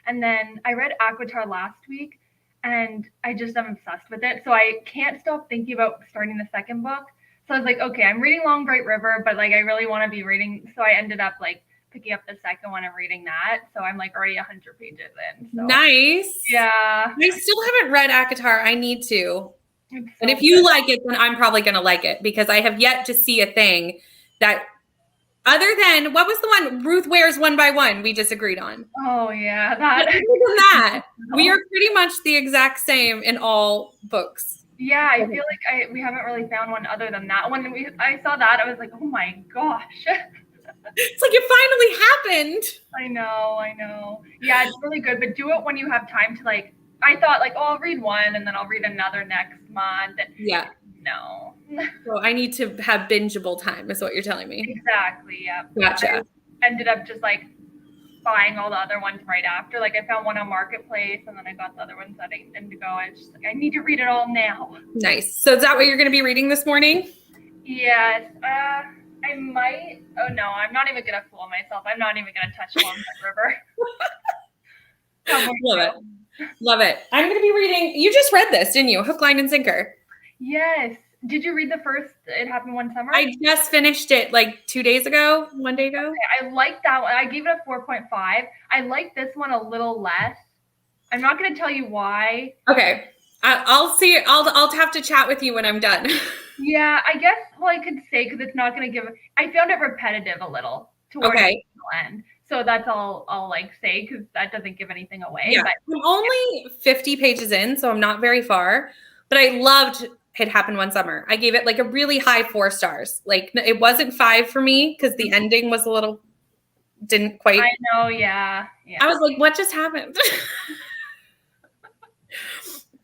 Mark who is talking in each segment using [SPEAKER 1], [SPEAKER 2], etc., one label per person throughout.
[SPEAKER 1] and then I read Aquatar last week, and I just am obsessed with it. So I can't stop thinking about starting the second book. So I was like, okay, I'm reading Long Bright River, but like I really want to be reading. So I ended up like picking up the second one and reading that. So I'm like already 100 pages in. So.
[SPEAKER 2] Nice.
[SPEAKER 1] Yeah.
[SPEAKER 2] I still haven't read ACOTAR. I need to. And if
[SPEAKER 1] So
[SPEAKER 2] you
[SPEAKER 1] good.
[SPEAKER 2] like it, then I'm probably going to like it because I have yet to see a thing that, other than, what was the one? Ruth Ware's One by One we disagreed on.
[SPEAKER 1] Oh yeah,
[SPEAKER 2] But
[SPEAKER 1] that.
[SPEAKER 2] other than that, we are pretty much the exact same in all books.
[SPEAKER 1] Yeah, I feel like we haven't really found one other than that. When I saw that, I was like, oh my gosh.
[SPEAKER 2] It's like it finally happened.
[SPEAKER 1] I know. Yeah, it's really good, but do it when you have time to like. I thought like, oh, I'll read one and then I'll read another next month.
[SPEAKER 2] Yeah.
[SPEAKER 1] No.
[SPEAKER 2] So I need to have bingeable time, is what you're telling me.
[SPEAKER 1] Exactly. Yeah.
[SPEAKER 2] Gotcha.
[SPEAKER 1] I ended up just like buying all the other ones right after. Like I found one on Marketplace and then I got the other ones at Indigo. I was just like, I need to read it all now.
[SPEAKER 2] Nice. So is that what you're going to be reading this morning?
[SPEAKER 1] Yes. I might. Oh no, I'm not even gonna fool myself. I'm not even gonna touch Long Bright River.
[SPEAKER 2] Love it. I'm going to be reading. You just read this, didn't you? Hook, Line, and Sinker.
[SPEAKER 1] Yes. Did you read the first It Happened One Summer?
[SPEAKER 2] I just finished it like 2 days ago, 1 day ago.
[SPEAKER 1] Okay, I liked that one. I gave it a 4.5. I like this one a little less. I'm not going to tell you why.
[SPEAKER 2] Okay. I'll see. I'll have to chat with you when I'm done.
[SPEAKER 1] Yeah, I guess, well, I could say, because it's not going to give, I found it repetitive a little towards the end. So that's all I'll like say, because that doesn't give anything away.
[SPEAKER 2] Yeah. But I'm only 50 pages in, so I'm not very far. But I loved It Happened One Summer. I gave it like a really high 4 stars. Like it wasn't 5 for me because the ending was a little, didn't quite.
[SPEAKER 1] I know, yeah.
[SPEAKER 2] I was like, what just happened?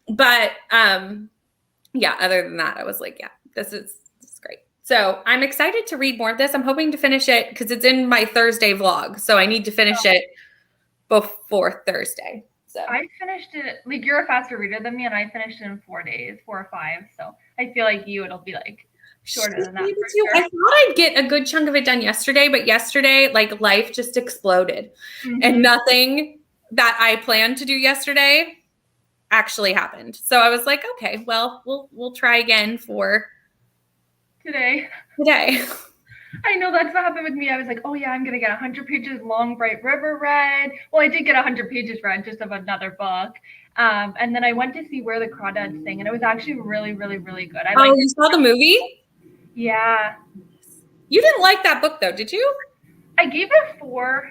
[SPEAKER 2] But yeah, other than that, I was like, yeah, this is great. So I'm excited to read more of this. I'm hoping to finish it because it's in my Thursday vlog. So I need to finish it before Thursday. So
[SPEAKER 1] I finished it, like you're a faster reader than me, and I finished it in 4 days, 4 or 5. So I feel like it'll be like shorter than that.
[SPEAKER 2] I thought I'd get a good chunk of it done yesterday, but yesterday, like life just exploded. And nothing that I planned to do yesterday actually happened. So I was like, okay, well, we'll try again for
[SPEAKER 1] today. I know that's what happened with me. I was like, oh yeah, I'm gonna get 100 pages Long Bright River read. Well, I did get 100 pages read just of another book. And then I went to see Where the Crawdads Sing, and it was actually really, really, really good.
[SPEAKER 2] You saw the movie?
[SPEAKER 1] Yeah.
[SPEAKER 2] You didn't like that book though, did you?
[SPEAKER 1] I gave it 4.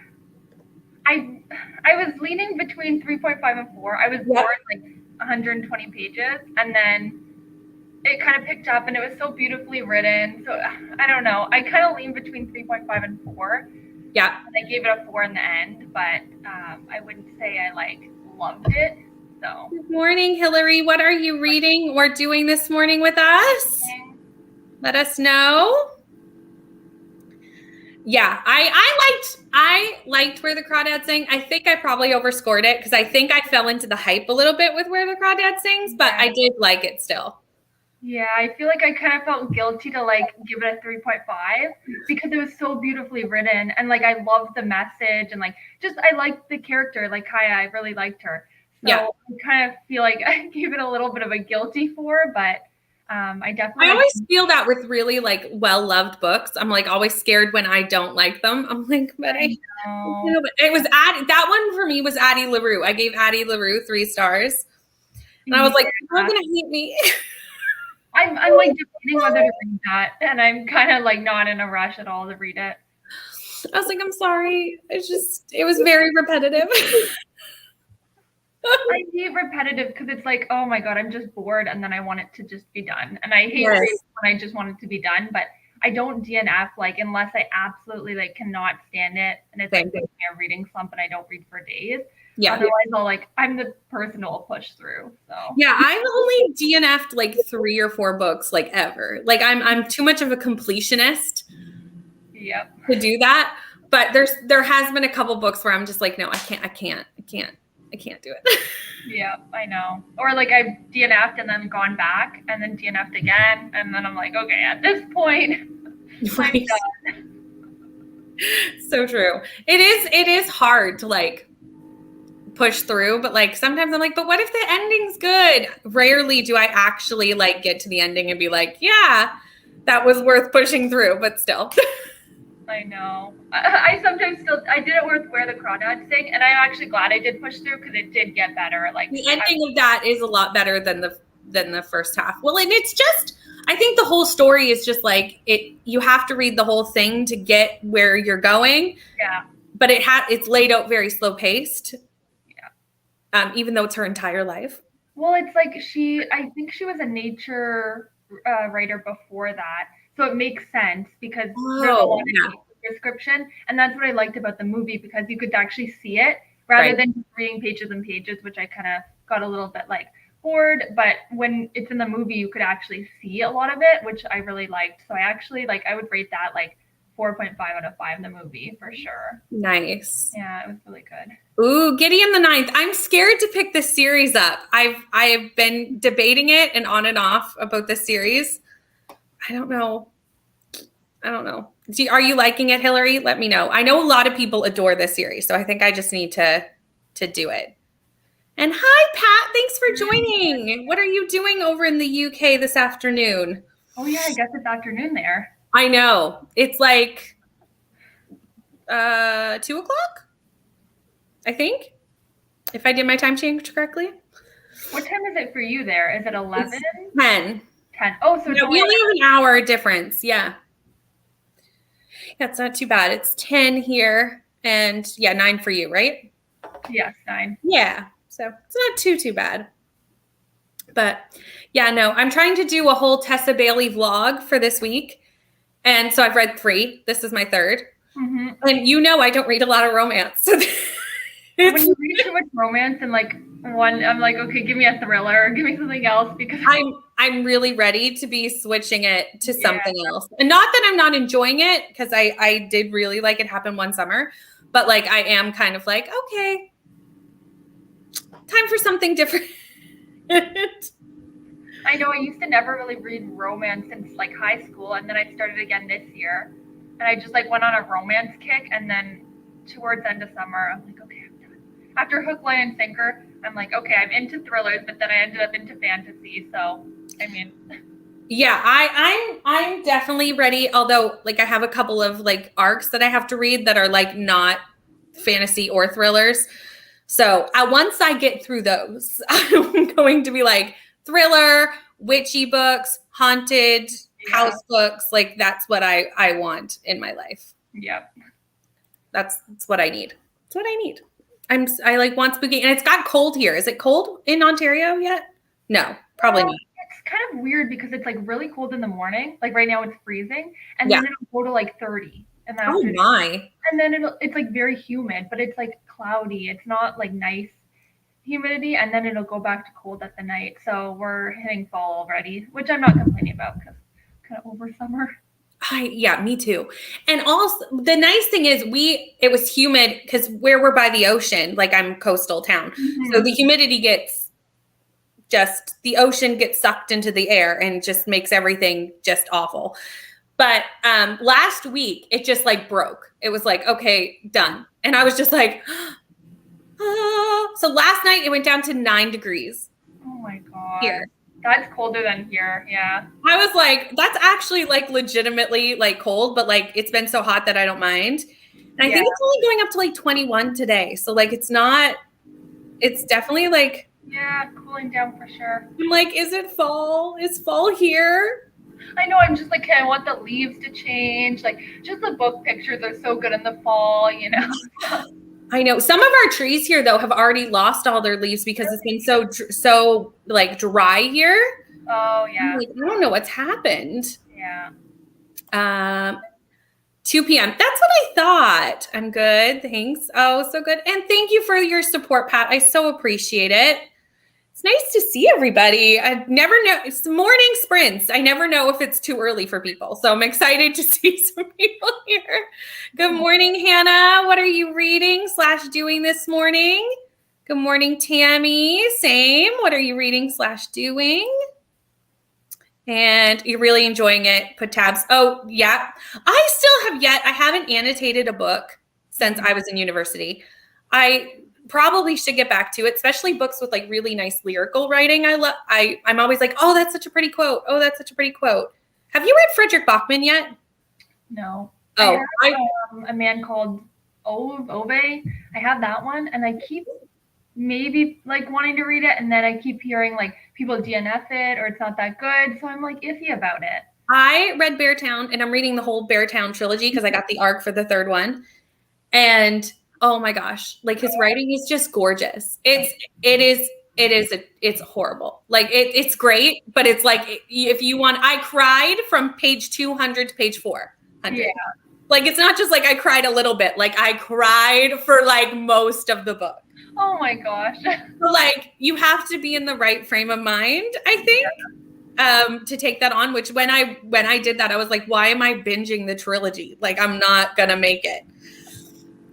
[SPEAKER 1] I was leaning between 3.5 and 4. I was bored like 120 pages, and then it kind of picked up, and it was so beautifully written. So I don't know. I kind of leaned between 3.5 and 4.
[SPEAKER 2] Yeah.
[SPEAKER 1] And I gave it a 4 in the end, but I wouldn't say I like loved it. So.
[SPEAKER 2] Good morning, Hillary. What are you reading or doing this morning with us? Let us know. Yeah, I liked Where the Crawdads Sing. I think I probably overscored it because I think I fell into the hype a little bit with Where the Crawdads Sings, but I did like it still.
[SPEAKER 1] Yeah, I feel like I kind of felt guilty to like give it a 3.5 because it was so beautifully written, and like I loved the message, and like just I liked the character, like Kaya. I really liked her. So I kind of feel like I gave it a little bit of a guilty 4, but I
[SPEAKER 2] always feel that with really like well-loved books. I'm like always scared when I don't like them. I'm like, but I know. It was that one for me was Addie LaRue. I gave Addie LaRue 3 stars. And I was like, people are gonna hate me.
[SPEAKER 1] I'm like debating whether to read that, and I'm kind of like not in a rush at all to read it.
[SPEAKER 2] I was like, I'm sorry. It was very repetitive.
[SPEAKER 1] I hate repetitive because it's like, oh my God, I'm just bored, and then I want it to just be done. And I hate when I just want it to be done, but I don't DNF like unless I absolutely like cannot stand it, and it's like a reading slump, and I don't read for days. Yeah. Otherwise, I'm the person who will push through. So
[SPEAKER 2] yeah, I've only DNF'd like 3 or 4 books like ever. Like I'm too much of a completionist.
[SPEAKER 1] Yep.
[SPEAKER 2] To do that, but there has been a couple books where I'm just like, no, I can't do it.
[SPEAKER 1] Yeah, I know. Or like I've DNF'd and then gone back and then DNF'd again. And then I'm like, okay, at this point, I'm done.
[SPEAKER 2] So true. It is hard to like push through, but like sometimes I'm like, but what if the ending's good? Rarely do I actually like get to the ending and be like, yeah, that was worth pushing through, but still.
[SPEAKER 1] I know. I sometimes still, I did it with Where the Crawdads Sing, and I'm actually glad I did push through because it did get better. Like
[SPEAKER 2] the ending of that is a lot better than the first half. Well, and it's just, I think the whole story is just like it. You have to read the whole thing to get where you're going.
[SPEAKER 1] Yeah.
[SPEAKER 2] But it's laid out very slow paced. Yeah. Even though it's her entire life.
[SPEAKER 1] Well, it's like I think she was a nature writer before that. So it makes sense because there's a lot of description. And that's what I liked about the movie, because you could actually see it rather than just reading pages and pages, which I kind of got a little bit like bored. But when it's in the movie, you could actually see a lot of it, which I really liked. So I actually I would rate that like 4.5 out of 5 in the movie for sure.
[SPEAKER 2] Nice.
[SPEAKER 1] Yeah, it was really good.
[SPEAKER 2] Ooh, Gideon the Ninth. I'm scared to pick this series up. I've been debating it and on and off about this series. I don't know. Are you liking it, Hillary? Let me know. I know a lot of people adore this series, so I think I just need to do it. And hi, Pat. Thanks for joining. What are you doing over in the UK this afternoon?
[SPEAKER 1] Oh yeah, I guess it's afternoon there.
[SPEAKER 2] I know. It's like 2:00, I think, if I did my time change correctly.
[SPEAKER 1] What time is it for you there? Is it 11?
[SPEAKER 2] 10.
[SPEAKER 1] 10. Oh, so
[SPEAKER 2] no, we only have an hour difference. Yeah. Yeah, it's not too bad. It's 10 here and 9 for you, right?
[SPEAKER 1] Yes, 9.
[SPEAKER 2] Yeah. So it's not too bad. But yeah, no, I'm trying to do a whole Tessa Bailey vlog for this week. And so I've read 3. This is my 3rd.
[SPEAKER 1] Mm-hmm.
[SPEAKER 2] And I don't read a lot of romance. So
[SPEAKER 1] when you read too much romance and one, I'm like, okay, give me a thriller, give me something else, because
[SPEAKER 2] I'm really ready to be switching it to something else. And not that I'm not enjoying it, because I did really like It Happened One Summer, but like I am kind of like, okay, time for something different.
[SPEAKER 1] I know I used to never really read romance since like high school, and then I started again this year, and I just went on a romance kick, and then towards the end of summer, I'm like, okay, I'm done. After Hook, Line, and Sinker, I'm like, okay, I'm into thrillers, but then I ended up into fantasy. So, I mean,
[SPEAKER 2] yeah, I'm definitely ready. Although, I have a couple of arcs that I have to read that are not fantasy or thrillers. So, once I get through those, I'm going to be thriller, witchy books, haunted house books. That's what I want in my life.
[SPEAKER 1] Yep.
[SPEAKER 2] That's what I need. That's what I need. I want spooky, and it's got cold here. Is it cold in Ontario yet? No, probably not.
[SPEAKER 1] It's kind of weird because it's really cold in the morning. Right now it's freezing, and then it'll go to 30. And then
[SPEAKER 2] oh my!
[SPEAKER 1] And then it's very humid, but it's cloudy. It's not nice humidity, and then it'll go back to cold at the night. So we're hitting fall already, which I'm not complaining about because kind of over summer.
[SPEAKER 2] Yeah, me too. And also the nice thing is it was humid because where we're by the ocean, I'm coastal town. Mm-hmm. So the humidity the ocean gets sucked into the air and just makes everything just awful. But last week it just broke. It was okay, done. And I was just so last night it went down to 9 degrees.
[SPEAKER 1] Oh my God.
[SPEAKER 2] Here.
[SPEAKER 1] That's colder than here. Yeah.
[SPEAKER 2] I was that's actually legitimately cold, but it's been so hot that I don't mind. And I think it's only going up to 21 today. So it's definitely
[SPEAKER 1] yeah, cooling down for sure.
[SPEAKER 2] I'm is it fall? Is fall here?
[SPEAKER 1] I know. I'm just okay, I want the leaves to change. Just the book pictures are so good in the fall,
[SPEAKER 2] I know. Some of our trees here, though, have already lost all their leaves because it's been so dry here.
[SPEAKER 1] Oh, yeah.
[SPEAKER 2] I don't know what's happened.
[SPEAKER 1] Yeah.
[SPEAKER 2] 2 p.m. That's what I thought. I'm good. Thanks. Oh, so good. And thank you for your support, Pat. I so appreciate it. It's nice to see everybody. I never know. It's morning sprints. I never know if it's too early for people. So I'm excited to see some people here. Good morning, Hannah. What are you reading / doing this morning? Good morning, Tammy. Same. What are you reading / doing? And you're really enjoying it. Put tabs. Oh, yeah. I haven't annotated a book since I was in university. I probably should get back to it, especially books with like really nice lyrical writing. I'm always like, oh, that's such a pretty quote. Oh, that's such a pretty quote. Have you read Frederick Bachman yet?
[SPEAKER 1] No.
[SPEAKER 2] Oh,
[SPEAKER 1] I have a man called Ove. I have that one, and I keep maybe like wanting to read it, and then I keep hearing like people DNF it or it's not that good, so I'm like iffy about it.
[SPEAKER 2] I read Beartown, and I'm reading the whole Beartown trilogy because I got the ARC for the third one. And oh my gosh, like his writing is just gorgeous. It's horrible. Like it's great, but it's like if you want, I cried from page 200 to page 400. Yeah. Like it's not just like I cried a little bit. Like I cried for like most of the book.
[SPEAKER 1] Oh my gosh.
[SPEAKER 2] Like you have to be in the right frame of mind, I think. To take that on, which when I did that, I was like, why am I binging the trilogy? Like I'm not gonna make it.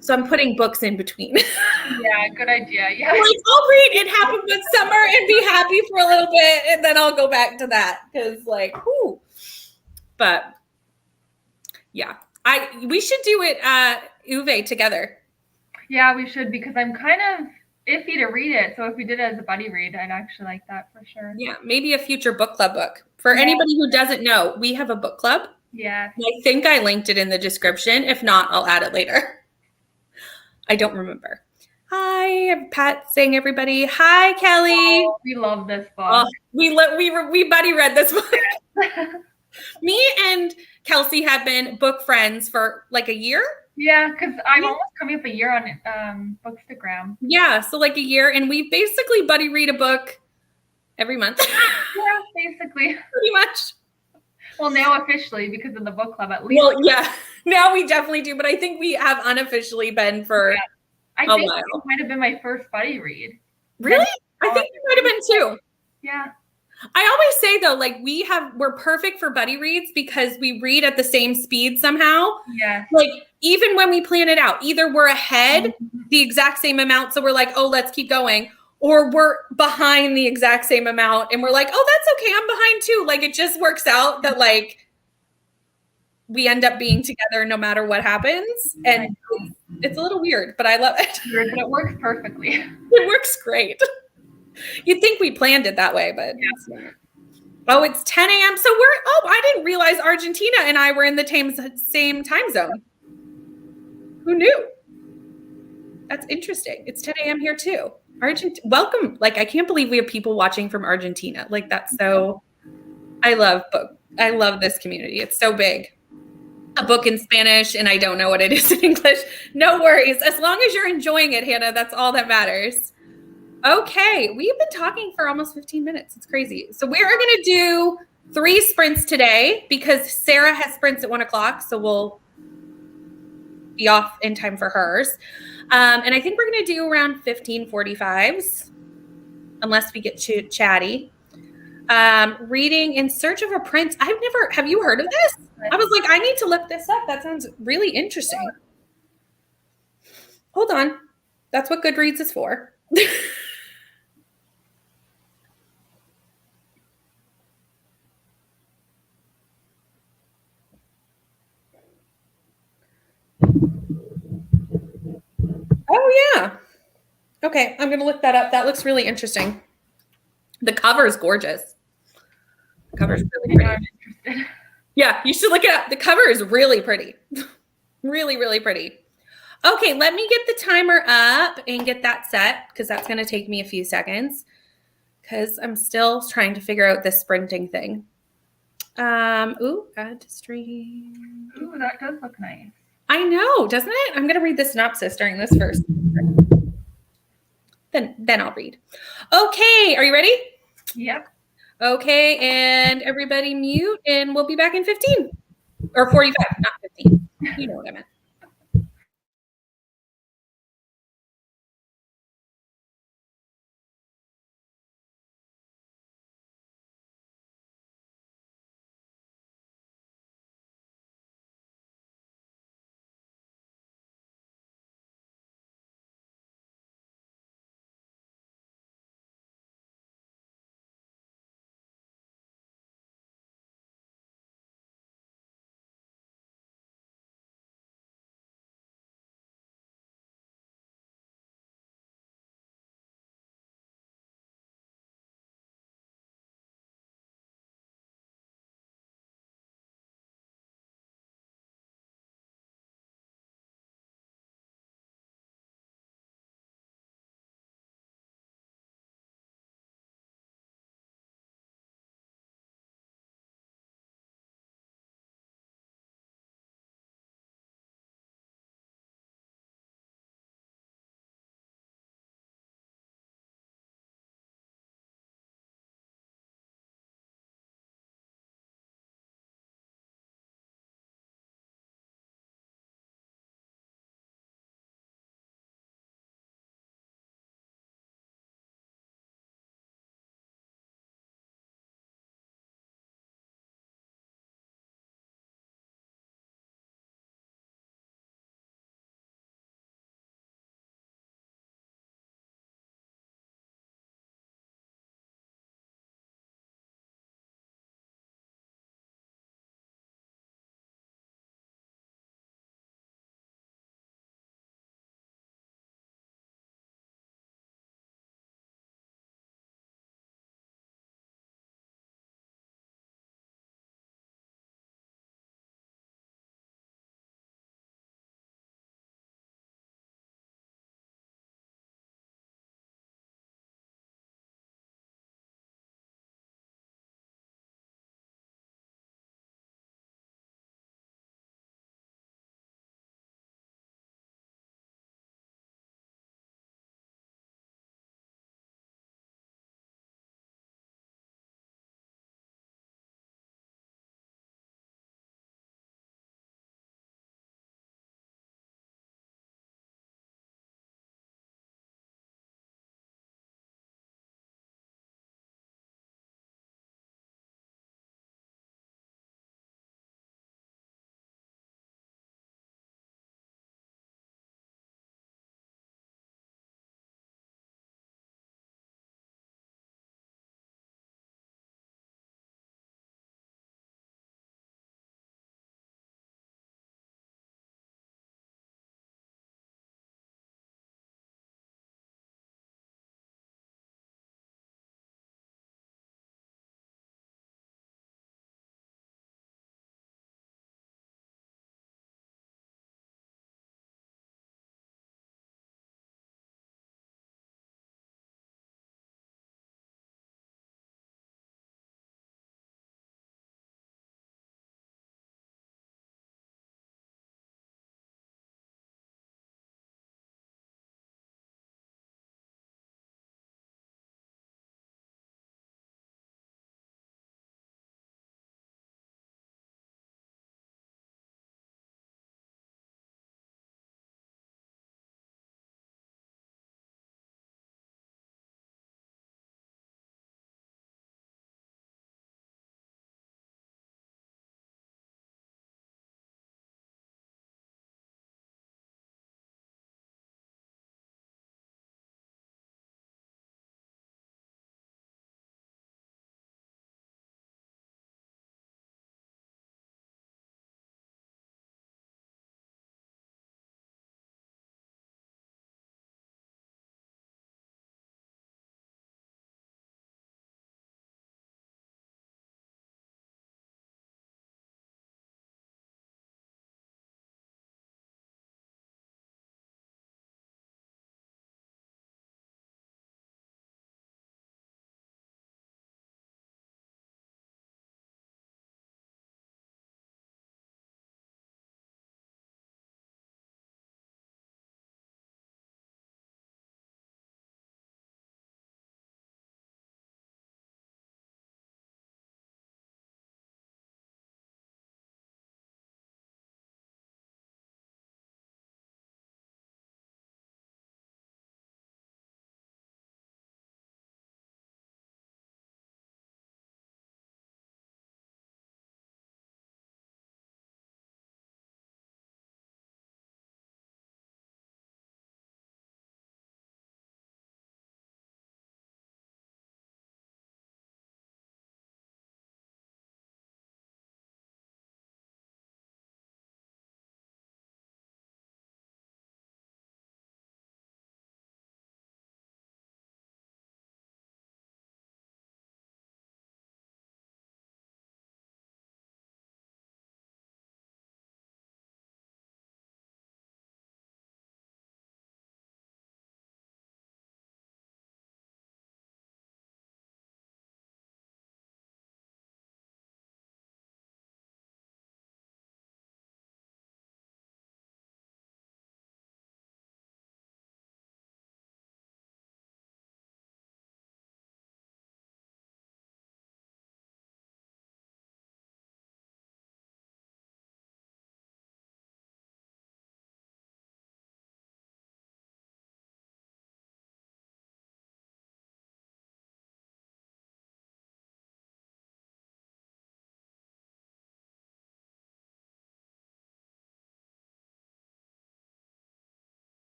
[SPEAKER 2] So I'm putting books in between.
[SPEAKER 1] Yeah, good idea. Yeah.
[SPEAKER 2] Like I'll read It Happened One Summer and be happy for a little bit, and then I'll go back to that because, like, whoo. But yeah, we should do it Uwe together.
[SPEAKER 1] Yeah, we should, because I'm kind of iffy to read it. So if we did it as a buddy read, I'd actually like that for sure.
[SPEAKER 2] Yeah, maybe a future book club book. For anybody who doesn't know, we have a book club.
[SPEAKER 1] Yeah.
[SPEAKER 2] I think I linked it in the description. If not, I'll add it later. I don't remember. Hi, Pat saying everybody. Hi, Kelly.
[SPEAKER 1] Oh, we love this book.
[SPEAKER 2] Oh, we buddy read this book. Me and Kelsey have been book friends for like a year.
[SPEAKER 1] Yeah, because I'm almost coming up a year on Bookstagram.
[SPEAKER 2] Yeah, so like a year, and we basically buddy read a book every month.
[SPEAKER 1] Yeah, basically.
[SPEAKER 2] Pretty much.
[SPEAKER 1] Well, now officially because of the book club, at least.
[SPEAKER 2] Well, yeah, now we definitely do, but I think we have unofficially been for
[SPEAKER 1] I think it might have been my first buddy read.
[SPEAKER 2] Really? I think it might have been too.
[SPEAKER 1] Yeah.
[SPEAKER 2] I always say though, like we're perfect for buddy reads because we read at the same speed somehow.
[SPEAKER 1] Yeah.
[SPEAKER 2] Like even when we plan it out, either we're ahead the exact same amount, so we're like, oh, let's keep going, or we're behind the exact same amount and we're like, oh, that's okay, I'm behind too. Like it just works out that like we end up being together no matter what happens. And it's a little weird, but I love it.
[SPEAKER 1] Weird, but it works perfectly.
[SPEAKER 2] It works great. You'd think we planned it that way, but it's not. Oh, it's 10 a.m. So I didn't realize Argentina and I were in the same time zone. Who knew? That's interesting. It's 10 a.m. here too. Welcome. Like, I can't believe we have people watching from Argentina. Like, that's so, I love this community. It's so big. A book in Spanish and I don't know what it is in English. No worries. As long as you're enjoying it, Hannah, that's all that matters. Okay, we've been talking for almost 15 minutes. It's crazy. So we're going to do 3 sprints today because Sarah has sprints at 1 o'clock. So we'll be off in time for hers. And I think we're going to do around 15:45s, unless we get chatty. Reading In Search of a Prince. Have you heard of this? I was like, I need to look this up. That sounds really interesting. Hold on. That's what Goodreads is for. Oh, yeah. Okay, I'm going to look that up. That looks really interesting. The cover is gorgeous. The cover is really pretty.
[SPEAKER 1] I'm interested.
[SPEAKER 2] Yeah, you should look it up. The cover is really pretty. Really, really pretty. Okay, let me get the timer up and get that set because that's going to take me a few seconds because I'm still trying to figure out this sprinting thing. Add to stream.
[SPEAKER 1] Ooh, that does look nice.
[SPEAKER 2] I know, doesn't it? I'm going to read the synopsis during this first. Then I'll read. Okay, are you ready?
[SPEAKER 1] Yep.
[SPEAKER 2] Okay, and everybody mute, and we'll be back in 15 or 45, not 15. You know what I meant.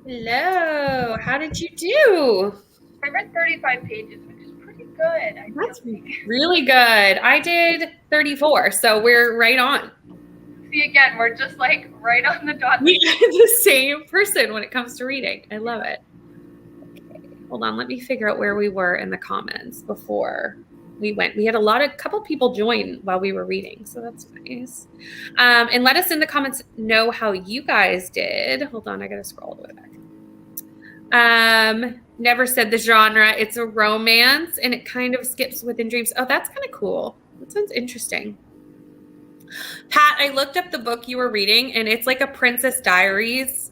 [SPEAKER 2] Hello. How did you do?
[SPEAKER 1] I read 35 pages, which is pretty good.
[SPEAKER 2] That's really good. I did 34, so we're right on.
[SPEAKER 1] See, again, we're just like right on the dot.
[SPEAKER 2] We are the same person when it comes to reading. I love it. Okay, hold on. Let me figure out where we were in the comments before we went. We had a couple people join while we were reading, so that's nice. And let us in the comments know how you guys did. Hold on, I gotta scroll all the way back. Never said the genre. It's a romance, and it kind of skips within dreams. Oh, that's kind of cool. That sounds interesting. Pat, I looked up the book you were reading, and it's like a Princess Diaries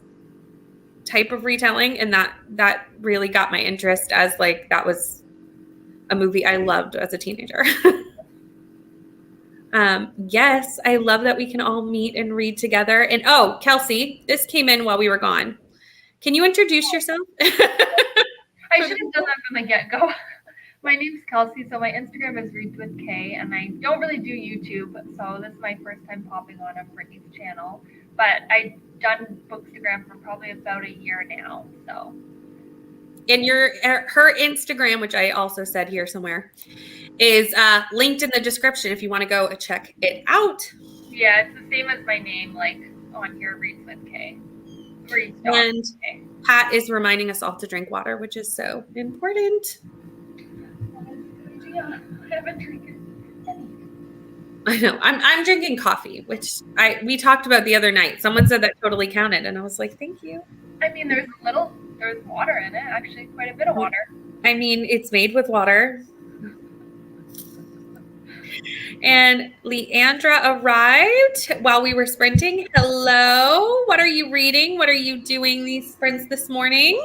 [SPEAKER 2] type of retelling, and that really got my interest, as like that was a movie I loved as a teenager. Yes, I love that we can all meet and read together. And oh, Kelsey, this came in while we were gone. Can you introduce yourself?
[SPEAKER 1] I should have done that from the get-go. My name's Kelsey, so my Instagram is Reads with K, and I don't really do YouTube, so this is my first time popping on a Brittany's channel. But I've done Bookstagram for probably about a year now, so.
[SPEAKER 2] And her Instagram, which I also said here somewhere, is linked in the description if you want to go check it out.
[SPEAKER 1] Yeah, it's the same as my name, like on here, Reads with K.
[SPEAKER 2] And Pat is reminding us all to drink water, which is so important.
[SPEAKER 1] Yeah, I haven't drinking.
[SPEAKER 2] I know. I'm drinking coffee, which we talked about the other night. Someone said that totally counted, and I was like, thank you.
[SPEAKER 1] I mean, there's water in it, actually, quite a bit of water.
[SPEAKER 2] I mean, it's made with water. And Leandra arrived while we were sprinting. Hello. What are you reading? What are you doing these sprints this morning?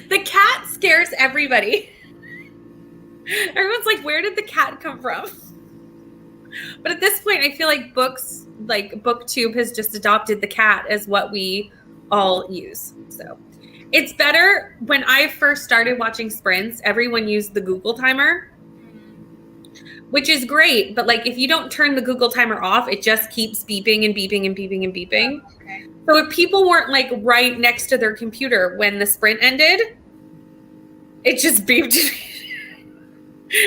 [SPEAKER 2] The cat scares everybody. Everyone's like, where did the cat come from? But at this point, I feel like BookTube has just adopted the cat as what we all use. So it's better. When I first started watching sprints, everyone used the Google timer, which is great. But like, if you don't turn the Google timer off, it just keeps beeping and beeping and beeping and beeping.
[SPEAKER 1] Okay.
[SPEAKER 2] So if people weren't like right next to their computer when the sprint ended, it just beeped.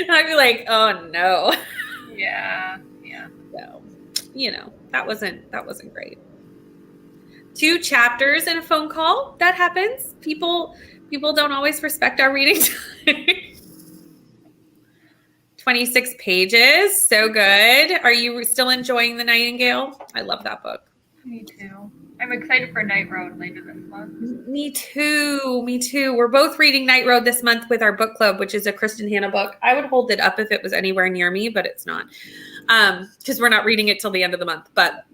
[SPEAKER 2] And I'd be like, oh no.
[SPEAKER 1] Yeah.
[SPEAKER 2] So, that wasn't great. 2 chapters in a phone call. That happens. People don't always respect our reading time. 26 pages. So good. Are you still enjoying The Nightingale? I love that book.
[SPEAKER 1] Me too. I'm excited for Night Road later this month.
[SPEAKER 2] Me too. We're both reading Night Road this month with our book club, which is a Kristen Hanna book. I would hold it up if it was anywhere near me, but it's not. Because we're not reading it till the end of the month. But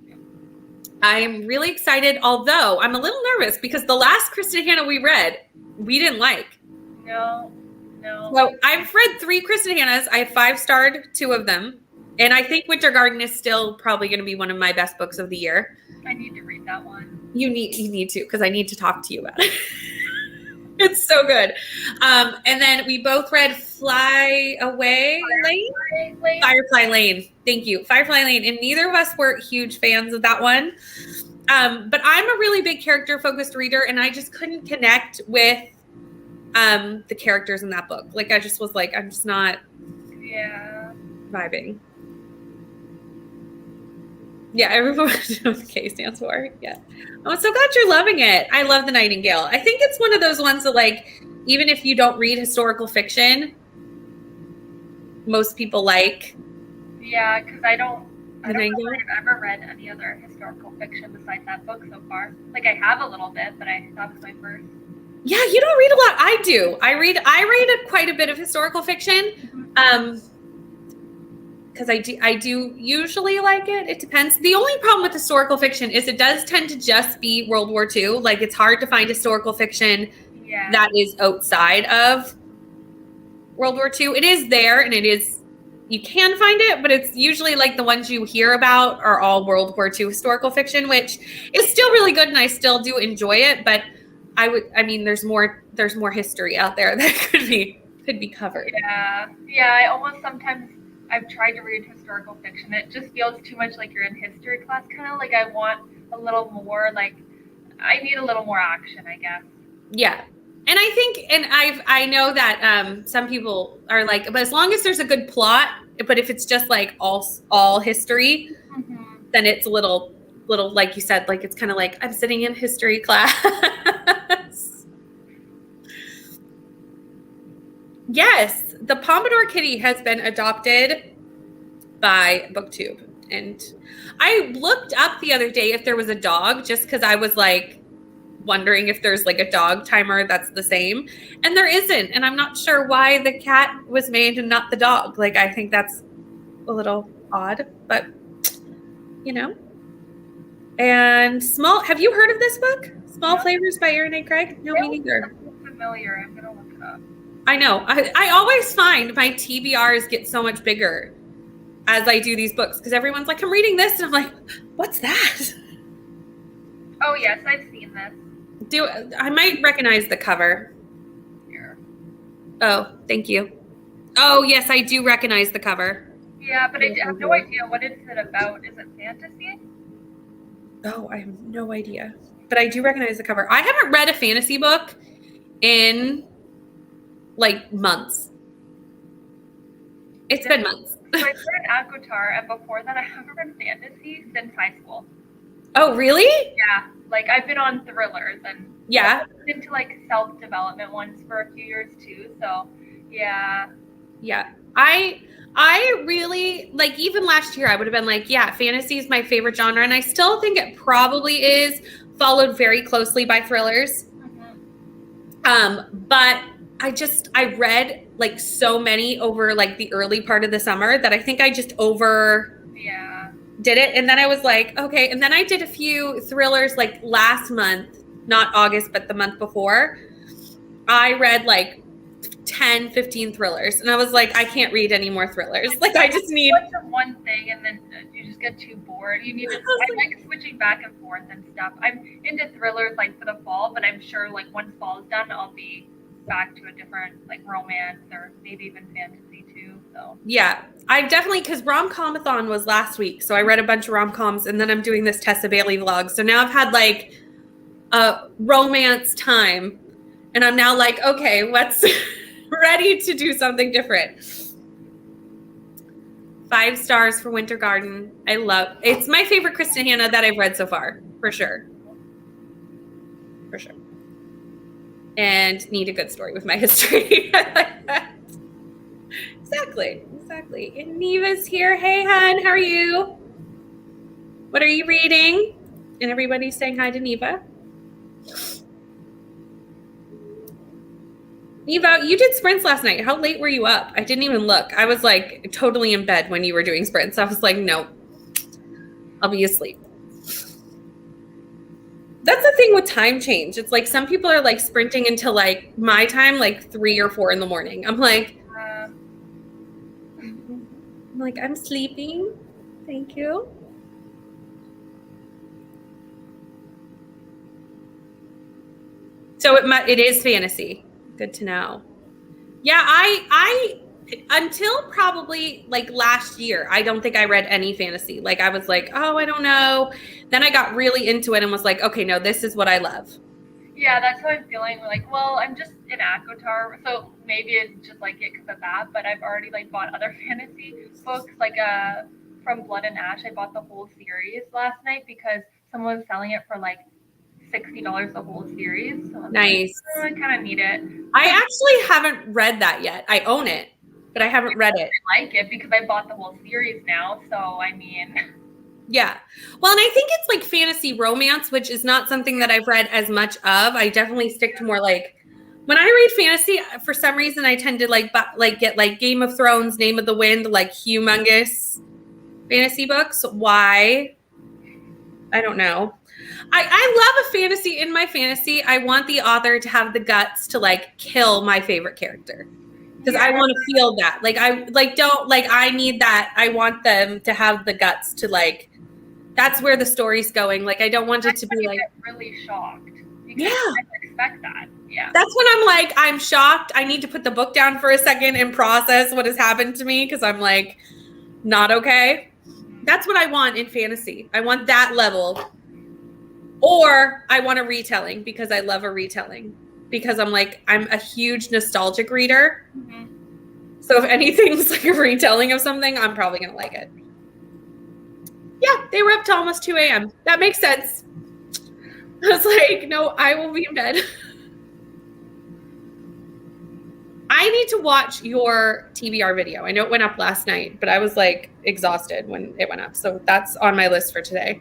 [SPEAKER 2] I'm really excited, although I'm a little nervous because the last Kristen Hanna we read, we didn't like.
[SPEAKER 1] No.
[SPEAKER 2] So I've read 3 Kristen Hannas. I have 5-starred 2 of them. And I think Winter Garden is still probably going to be one of my best books of the year.
[SPEAKER 1] I need to read that one.
[SPEAKER 2] You need to, because I need to talk to you about it. It's so good. And then we both read Firefly Lane. Thank you. Firefly Lane. And neither of us were huge fans of that one. But I'm a really big character-focused reader, and I just couldn't connect with the characters in that book. Like, I just was like, I'm just not vibing. Yeah, everyone knows what the K stands for. Yeah. I'm so glad you're loving it. I love The Nightingale. I think it's one of those ones that, like, even if you don't read historical fiction, most people like.
[SPEAKER 1] Yeah, because I don't know if I've ever read any other historical fiction besides that book so far. Like, I have a little bit, but that was my first.
[SPEAKER 2] Yeah, you don't read a lot. I do. I read quite a bit of historical fiction. Because I do usually like it. It depends. The only problem with historical fiction is it does tend to just be World War II. Like, it's hard to find historical fiction that is outside of World War II. It is there, and you can find it, but it's usually like the ones you hear about are all World War II historical fiction, which is still really good, and I still do enjoy it. But there's more history out there that could be covered.
[SPEAKER 1] Yeah. I almost sometimes I've tried to read historical fiction. It just feels too much like you're in history class, kind of like I want a little more, like, I need a little more action, I guess.
[SPEAKER 2] Yeah. And I think, and I know that some people are like, but as long as there's a good plot, but if it's just like all history, then it's a little, like you said, like it's kind of like I'm sitting in history class. Yes, the Pompadour Kitty has been adopted by BookTube. And I looked up the other day if there was a dog, just because I was like wondering if there's like a dog timer that's the same. And there isn't. And I'm not sure why the cat was made and not the dog. Like, I think that's a little odd, but you know. And have you heard of this book? Small Flavors by Erin A. Craig? No, me neither.
[SPEAKER 1] Familiar. I'm gonna look it up.
[SPEAKER 2] I know. I always find my TBRs get so much bigger as I do these books because everyone's like, I'm reading this. And I'm like, what's that?
[SPEAKER 1] Oh, yes, I've seen this.
[SPEAKER 2] I might recognize the cover.
[SPEAKER 1] Here.
[SPEAKER 2] Oh, thank you. Oh, yes, I do recognize the cover.
[SPEAKER 1] Yeah, but I have no idea what it's about. Is it fantasy?
[SPEAKER 2] Oh, I have no idea. But I do recognize the cover. I haven't read a fantasy book in like months. It's been months.
[SPEAKER 1] So I've read ACOTAR, and before that I haven't read fantasy since high school.
[SPEAKER 2] Oh, really?
[SPEAKER 1] Yeah, like I've been on thrillers and
[SPEAKER 2] yeah,
[SPEAKER 1] I've been into like self-development ones for a few years too. So yeah.
[SPEAKER 2] Yeah. I really, like, even last year I would have been like, yeah, fantasy is my favorite genre. And I still think it probably is, followed very closely by thrillers. But I read like so many over like the early part of the summer that I think I just did it. And then I was like, okay. And then I did a few thrillers like last month, not August, but the month before. I read like 10, 15 thrillers. And I was like, I can't read any more thrillers. Like I just need
[SPEAKER 1] one thing and then you just get too bored. You need to I like switching back and forth and stuff. I'm into thrillers like for the fall, but I'm sure like once fall is done, I'll be back to a different like romance or maybe even fantasy too. So
[SPEAKER 2] yeah, I definitely, because rom-comathon was last week, so I read a bunch of rom-coms, and then I'm doing this Tessa Bailey vlog. So now I've had like a romance time, and I'm now like, okay, let's ready to do something different. 5 stars for Winter Garden. It's my favorite Kristen Hanna that I've read so far, for sure. For sure. And need a good story with my history. Exactly. And Neva's here. Hey, hon, how are you? What are you reading? And everybody's saying hi to Neva. Neva, you did sprints last night. How late were you up? I didn't even look. I was like totally in bed when you were doing sprints. I was like, no, I'll be asleep. That's the thing with time change. It's like some people are like sprinting until like my time, like 3 or 4 in the morning. I'm like, I'm sleeping. Thank you. So it is fantasy. Good to know. Yeah, I until probably like last year, I don't think I read any fantasy. Like I was like, oh, I don't know. Then I got really into it and was like, okay, no, this is what I love.
[SPEAKER 1] Yeah, that's how I'm feeling. Like, well, I'm just in ACOTAR, so maybe it's just like it because of that. But I've already like bought other fantasy books, like from Blood and Ash. I bought the whole series last night because someone was selling it for like $60 the whole series. So
[SPEAKER 2] nice.
[SPEAKER 1] Like, I kind of need it.
[SPEAKER 2] I actually haven't read that yet. I own it, but I haven't read it.
[SPEAKER 1] I like it because I bought the whole series now. So I mean.
[SPEAKER 2] Yeah. Well, and I think it's like fantasy romance, which is not something that I've read as much of. I definitely stick to more like when I read fantasy, for some reason, I tend to like get like Game of Thrones, Name of the Wind, like humongous fantasy books. Why? I don't know. I love a fantasy. In my fantasy, I want the author to have the guts to like kill my favorite character. Because I want to feel that. Like I need that. I want them to have the guts to like, that's where the story's going. Like, I don't want it to be like
[SPEAKER 1] really shocked.
[SPEAKER 2] Yeah.
[SPEAKER 1] I expect that. Yeah.
[SPEAKER 2] That's when I'm like, I'm shocked. I need to put the book down for a second and process what has happened to me. Cause I'm like, Not okay. That's what I want in fantasy. I want that level. Or I want a retelling because I love a retelling. Because I'm a huge nostalgic reader.
[SPEAKER 1] Mm-hmm.
[SPEAKER 2] So if anything's like a retelling of something, I'm probably going to like it. Yeah, they were up to almost 2 a.m. That makes sense. I was like, no, I will be in bed. I need to watch your TBR video. I know it went up last night, but I was like exhausted when it went up. So that's on my list for today.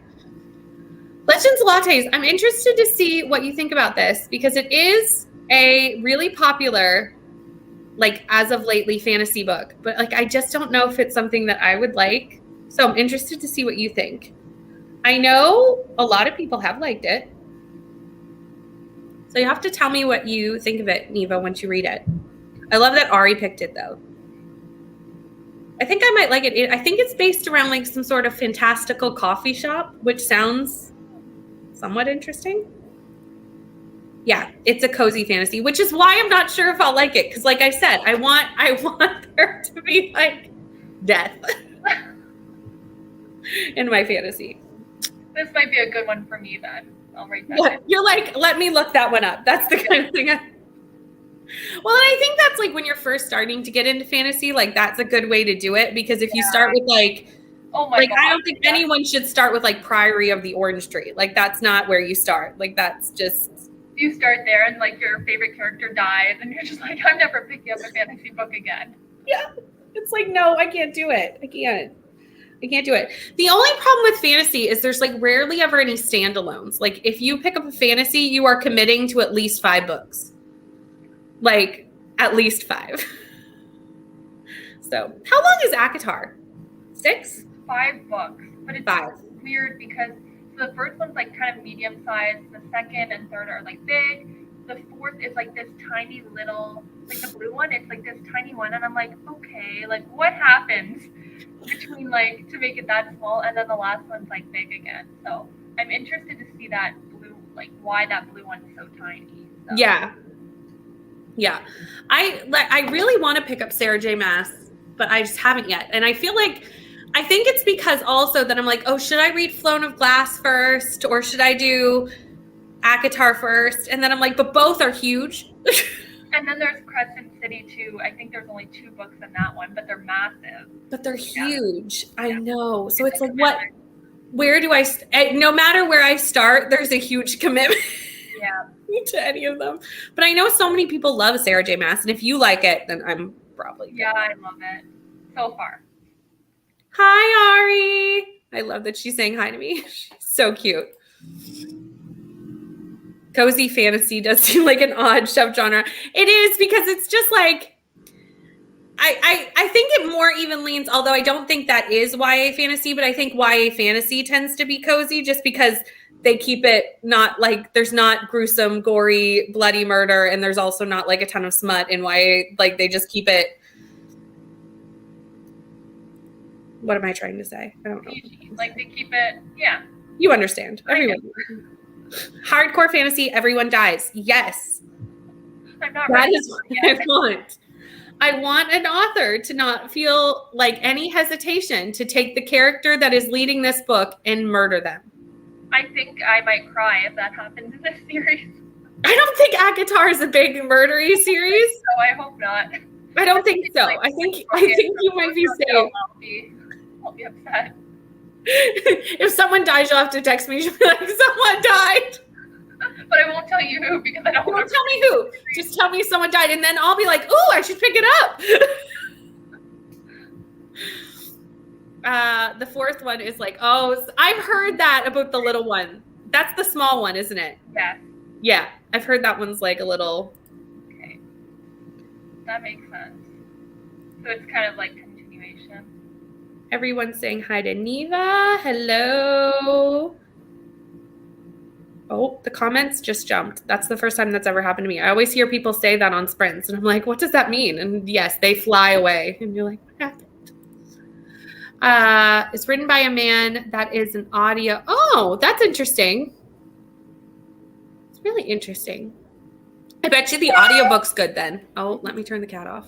[SPEAKER 2] Legends Lattes. I'm interested to see what you think about this because it is a really popular, like as of lately, fantasy book. But like, I just don't know if it's something that I would like. So I'm interested to see what you think. I know a lot of people have liked it. So you have to tell me what you think of it, Neva, once you read it. I love that Ari picked it, though. I think I might like it. I think it's based around like some sort of fantastical coffee shop, which sounds somewhat interesting. Yeah, it's a cozy fantasy, which is why I'm not sure if I'll like it. Because like I said, I want there to be like death in my fantasy.
[SPEAKER 1] This might be a good one for me then. I'll write that
[SPEAKER 2] down. You're like, let me look that one up. That's the kind of thing Well, I think that's like when you're first starting to get into fantasy, like that's a good way to do it because if you start with like,
[SPEAKER 1] oh my God,
[SPEAKER 2] I don't think anyone should start with like Priory of the Orange Tree. Like that's not where you start. Like that's just.
[SPEAKER 1] You start there and like your favorite character dies and you're just like, I'm never picking up a fantasy book again.
[SPEAKER 2] Yeah. It's like, no, I can't do it. I can't do it. The only problem with fantasy is there's like rarely ever any standalones. Like if you pick up a fantasy, you are committing to at least 5 books. Like at least 5. So how long is ACOTAR? 6?
[SPEAKER 1] 5 books, but it's
[SPEAKER 2] 5.
[SPEAKER 1] Weird because the first one's like kind of medium sized, the second and third are like big, the fourth is like this tiny little, like the blue one, it's like this tiny one, and I'm like, okay, like what happens between like to make it that small, and then the last one's like big again. So I'm interested to see that blue, like why that blue one's so tiny. So.
[SPEAKER 2] Yeah. I really want to pick up Sarah J. Maas, but I just haven't yet. And I feel like, I think it's because also that I'm like, oh, should I read Flown of Glass first? Or should I do ACOTAR first? And then I'm like, but both are huge.
[SPEAKER 1] And then there's Crescent City too. I think there's only 2 books in that one, but they're massive.
[SPEAKER 2] But they're huge. Yeah. I know. So it's like, where do I, no matter where I start, there's a huge commitment.
[SPEAKER 1] Yeah.
[SPEAKER 2] To any of them. But I know so many people love Sarah J. Maas, and if you like it, then I'm probably good.
[SPEAKER 1] Yeah, I love it. So far.
[SPEAKER 2] Hi, Ari. I love that she's saying hi to me. She's so cute. Cozy fantasy does seem like an odd subgenre. It is because it's just like I think it more even leans, although I don't think that is YA fantasy, but I think YA fantasy tends to be cozy just because they keep it not like there's not gruesome, gory, bloody murder, and there's also not like a ton of smut in YA. Like they just keep it. What am I trying to say? I don't know.
[SPEAKER 1] Like they keep it, yeah.
[SPEAKER 2] You understand. Everyone. Hardcore fantasy, everyone dies. Yes.
[SPEAKER 1] I'm not
[SPEAKER 2] that is what I want. I want an author to not feel like any hesitation to take the character that is leading this book and murder them.
[SPEAKER 1] I think I might cry if that happens in this series.
[SPEAKER 2] I don't think ACOTAR is a big murdery series.
[SPEAKER 1] So I hope not.
[SPEAKER 2] I don't think so. Like, I think you might be safe.
[SPEAKER 1] I'll be upset.
[SPEAKER 2] If someone dies, you'll have to text me. You'll be like, someone died.
[SPEAKER 1] But I won't tell you who because I don't want to.
[SPEAKER 2] Don't tell me who. Just tell me someone died, and then I'll be like, ooh, I should pick it up. The 4th one is like, oh, I've heard that about the little one. That's the small one, isn't it?
[SPEAKER 1] Yeah.
[SPEAKER 2] Yeah, I've heard that one's like a little.
[SPEAKER 1] Okay. That makes sense. So it's kind of like continuation.
[SPEAKER 2] Everyone's saying hi to Neva. Hello. Oh, the comments just jumped. That's the first time that's ever happened to me. I always hear people say that on sprints, and I'm like, what does that mean? And yes, they fly away. And you're like, what happened? It's written by a man that is an audio. Oh, that's interesting. It's really interesting. I bet you the audiobook's good then. Oh, let me turn the cat off.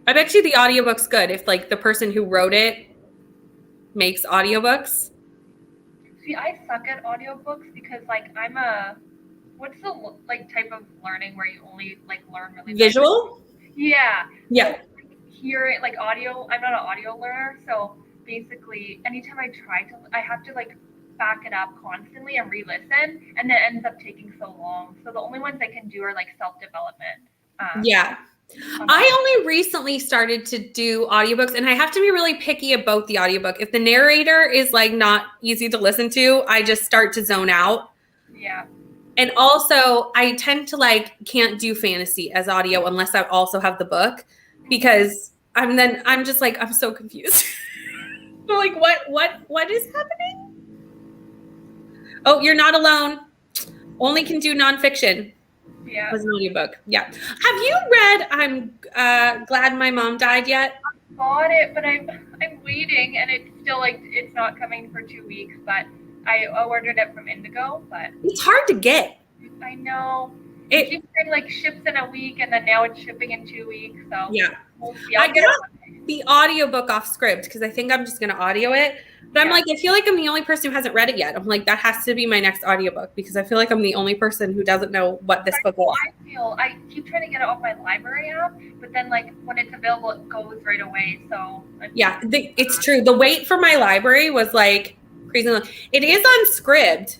[SPEAKER 2] I bet you the audiobook's good if like the person who wrote it makes audiobooks.
[SPEAKER 1] See, I suck at audiobooks because like what's the like type of learning where you only like learn really
[SPEAKER 2] Visual?
[SPEAKER 1] Yeah.
[SPEAKER 2] Yeah.
[SPEAKER 1] So, like, hearing like audio, I'm not an audio learner, so basically anytime I try to, I have to like back it up constantly and re-listen, and then it ends up taking so long. So the only ones I can do are like self-development.
[SPEAKER 2] Yeah. I only recently started to do audiobooks, and I have to be really picky about the audiobook. If the narrator is like not easy to listen to, I just start to zone out.
[SPEAKER 1] Yeah.
[SPEAKER 2] And also I tend to like can't do fantasy as audio unless I also have the book, because I'm just like, I'm so confused. I'm like, what is happening? Oh, you're not alone. Only can do nonfiction.
[SPEAKER 1] Yeah.
[SPEAKER 2] Was an audiobook. Yeah. Have you read I'm Glad My Mom Died yet?
[SPEAKER 1] I bought it, but I'm waiting, and it's still like it's not coming for 2 weeks. But I ordered it from Indigo, but
[SPEAKER 2] It's hard to get.
[SPEAKER 1] I know
[SPEAKER 2] It
[SPEAKER 1] keeps saying like ships in a week, and then now it's shipping in 2 weeks. So
[SPEAKER 2] yeah.
[SPEAKER 1] we'll see.
[SPEAKER 2] I got the audiobook off Scribd because I think I'm just gonna audio it. But I'm like, I feel like I'm the only person who hasn't read it yet. I'm like, that has to be my next audiobook because I feel like I'm the only person who doesn't know what this book is.
[SPEAKER 1] I keep trying to get it off my library app, but then like when it's available, it goes right away. So
[SPEAKER 2] yeah, it's true. The wait for my library was like crazy long. It is on Scribd,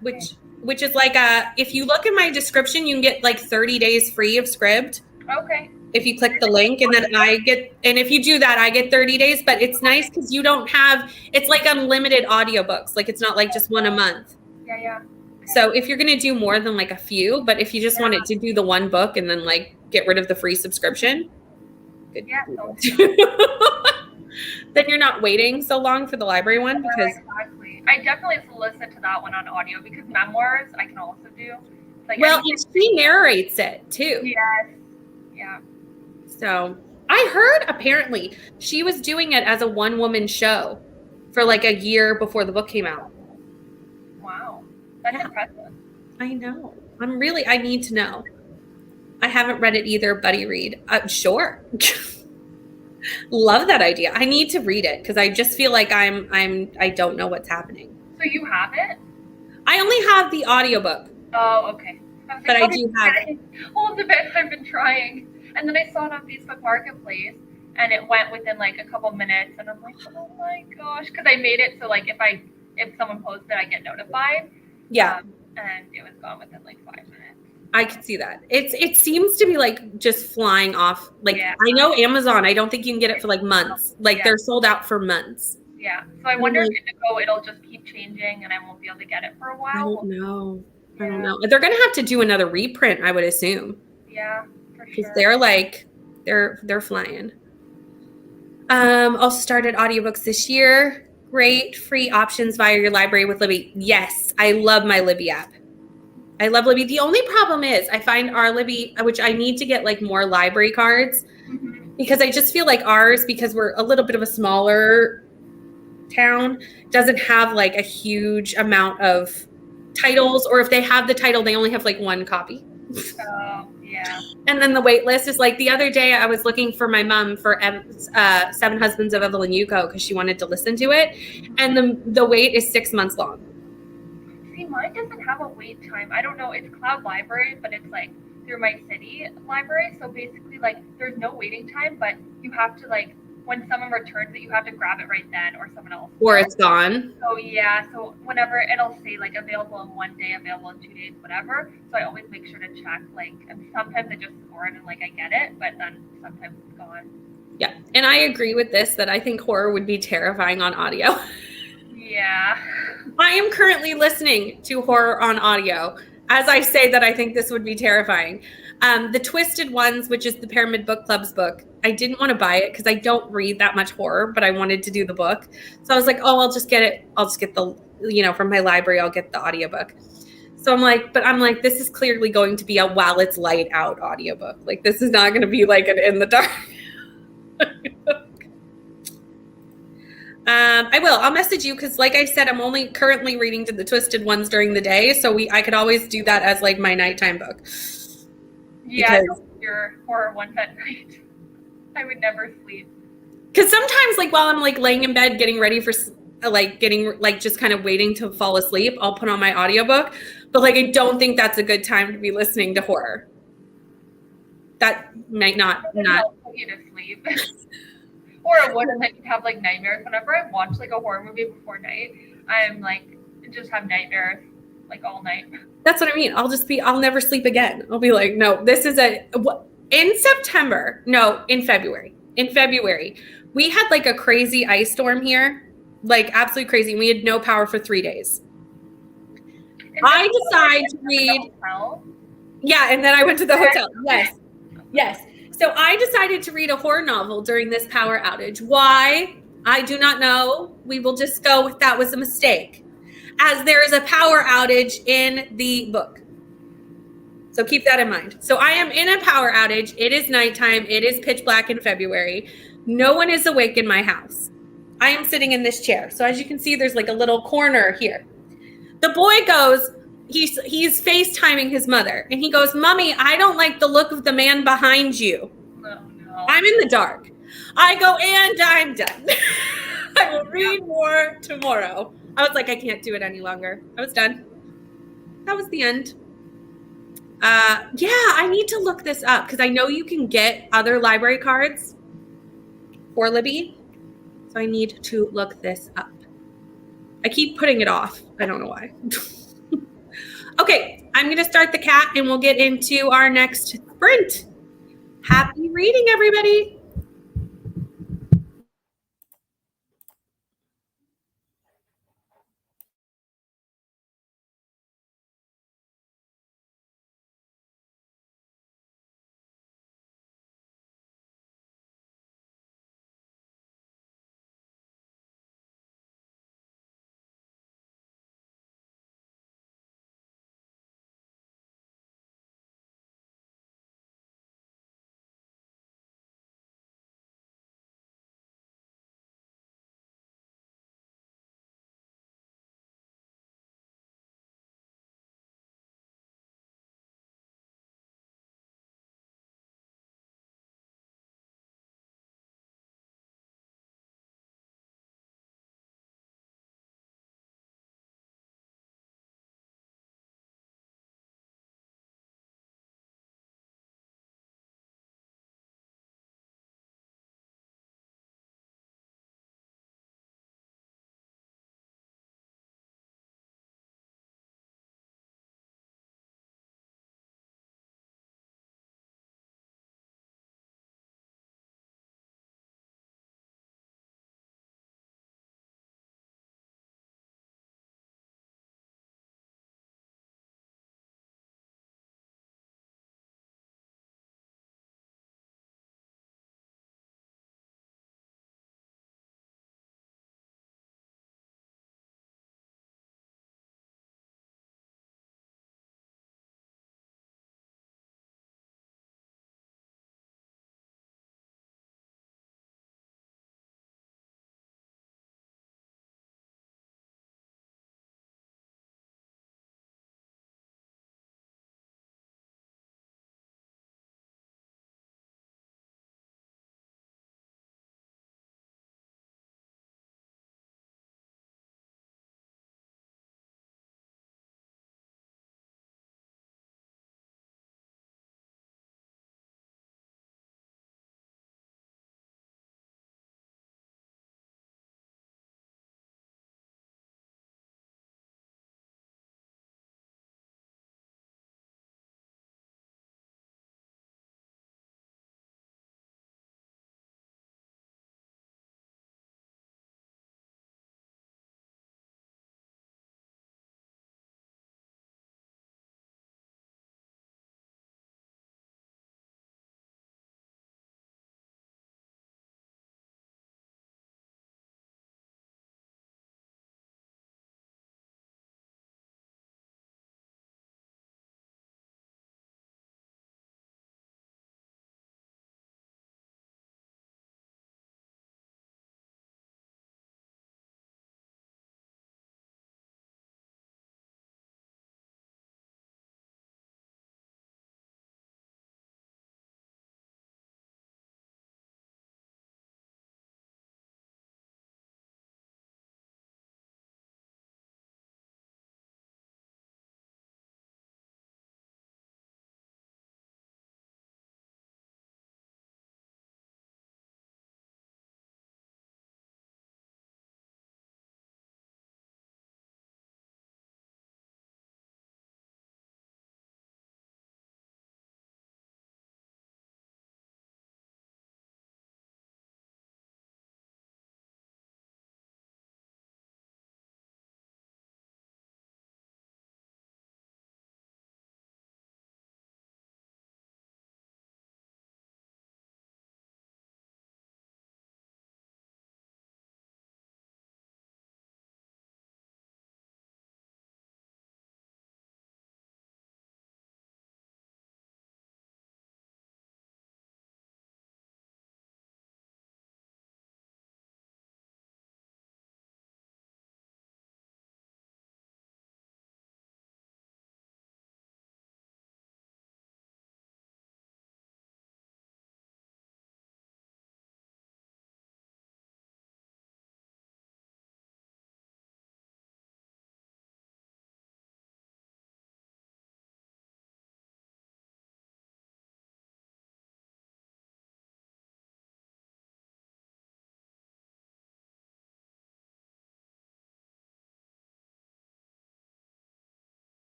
[SPEAKER 2] which is like if you look in my description, you can get like 30 days free of Scribd.
[SPEAKER 1] Okay.
[SPEAKER 2] If you click the link, and then if you do that, I get 30 days, but it's nice because you don't have, it's like unlimited audiobooks. Like it's not like just one a month.
[SPEAKER 1] Yeah.
[SPEAKER 2] So if you're going to do more than like a few, but if you just wanted to do the one book and then like get rid of the free subscription, good.
[SPEAKER 1] Yeah.
[SPEAKER 2] Then you're not waiting so long for the library one because
[SPEAKER 1] exactly. I definitely listen to that one on audio because memoirs I can also do. Like
[SPEAKER 2] and she narrates it too.
[SPEAKER 1] Yes. Yeah.
[SPEAKER 2] So I heard apparently she was doing it as a one-woman show for like a year before the book came out.
[SPEAKER 1] Wow. That's impressive.
[SPEAKER 2] I know. I need to know. I haven't read it either. Buddy read. Sure. Love that idea. I need to read it because I just feel like I don't know what's happening.
[SPEAKER 1] So you have it?
[SPEAKER 2] I only have the audiobook.
[SPEAKER 1] Oh, okay.
[SPEAKER 2] But I do have it.
[SPEAKER 1] All the bits I've been trying. And then I saw it on Facebook Marketplace, and it went within like a couple minutes, and I'm like, oh my gosh, because I made it so like if someone posts it, I get notified.
[SPEAKER 2] Yeah.
[SPEAKER 1] And it was gone within like 5 minutes.
[SPEAKER 2] I can see that. It seems to be like just flying off. Like I know Amazon, I don't think you can get it for like months. Like they're sold out for months.
[SPEAKER 1] Yeah. So I wonder if it'll just keep changing and I won't be able to get it for a while.
[SPEAKER 2] I don't know. I don't know. They're gonna have to do another reprint, I would assume.
[SPEAKER 1] Yeah, for sure.
[SPEAKER 2] Because they're like they're flying. Also started audiobooks this year. Great free options via your library with Libby. Yes, I love my Libby app. I love Libby. The only problem is I find our Libby, which I need to get like more library cards because I just feel like ours, because we're a little bit of a smaller town, doesn't have like a huge amount of titles, or if they have the title, they only have like one copy.
[SPEAKER 1] Yeah.
[SPEAKER 2] And then the wait list is like the other day I was looking for my mom for Seven Husbands of Evelyn Yuko because she wanted to listen to it. And the wait is 6 months long.
[SPEAKER 1] See, mine doesn't have a wait time. I don't know. It's Cloud Library, but it's like through my city library. So basically like there's no waiting time, but you have to like, when someone returns it, you have to grab it right then or someone else.
[SPEAKER 2] Or it's gone.
[SPEAKER 1] So yeah, so whenever it'll say like available in 1 day, available in 2 days, whatever. So I always make sure to check like, and sometimes I just score it and like I get it, but then sometimes it's gone.
[SPEAKER 2] Yeah, and I agree with this that I think horror would be terrifying on audio.
[SPEAKER 1] Yeah.
[SPEAKER 2] I am currently listening to horror on audio. As I say that, I think this would be terrifying. The Twisted Ones, which is the Pyramid Book Club's book, I didn't want to buy it because I don't read that much horror, but I wanted to do the book. So I was like, oh, I'll just get it. I'll just get the, from my library, I'll get the audiobook. So I'm like, this is clearly going to be a while it's light out audiobook. Like, this is not going to be like an in the dark. I'll message you because like I said, I'm only currently reading to the Twisted Ones during the day. So I could always do that as like my nighttime book.
[SPEAKER 1] Yeah, your horror ones at night. I would never sleep.
[SPEAKER 2] Because sometimes, like, while I'm like laying in bed getting ready for just kind of waiting to fall asleep, I'll put on my audiobook. But like, I don't think that's a good time to be listening to horror. That might not.
[SPEAKER 1] Help you to sleep. Or it would, and then you'd have like nightmares. Whenever I watch like a horror movie before night, I'm like just have nightmares like all night.
[SPEAKER 2] That's what I mean. I'll never sleep again. I'll be like, no, this is in September. No, in February. In February, we had like a crazy ice storm here, like absolutely crazy. We had no power for 3 days. I decide to read. Yeah, and then I went to the hotel. Yes. So I decided to read a horror novel during this power outage. Why? I do not know. We will just go with that was a mistake, as there is a power outage in the book. So keep that in mind. So I am in a power outage. It is nighttime. It is pitch black in February. No one is awake in my house. I am sitting in this chair. So as you can see, there's like a little corner here. The boy goes, he's FaceTiming his mother, and he goes, "Mommy, I don't like the look of the man behind you."
[SPEAKER 1] Oh, no.
[SPEAKER 2] I'm in the dark. I go, and I'm done. I will read more tomorrow. I was like, I can't do it any longer. I was done. That was the end. Yeah, I need to look this up because I know you can get other library cards for Libby. So I need to look this up. I keep putting it off. I don't know why. Okay, I'm going to start the cat and we'll get into our next sprint. Happy reading, everybody.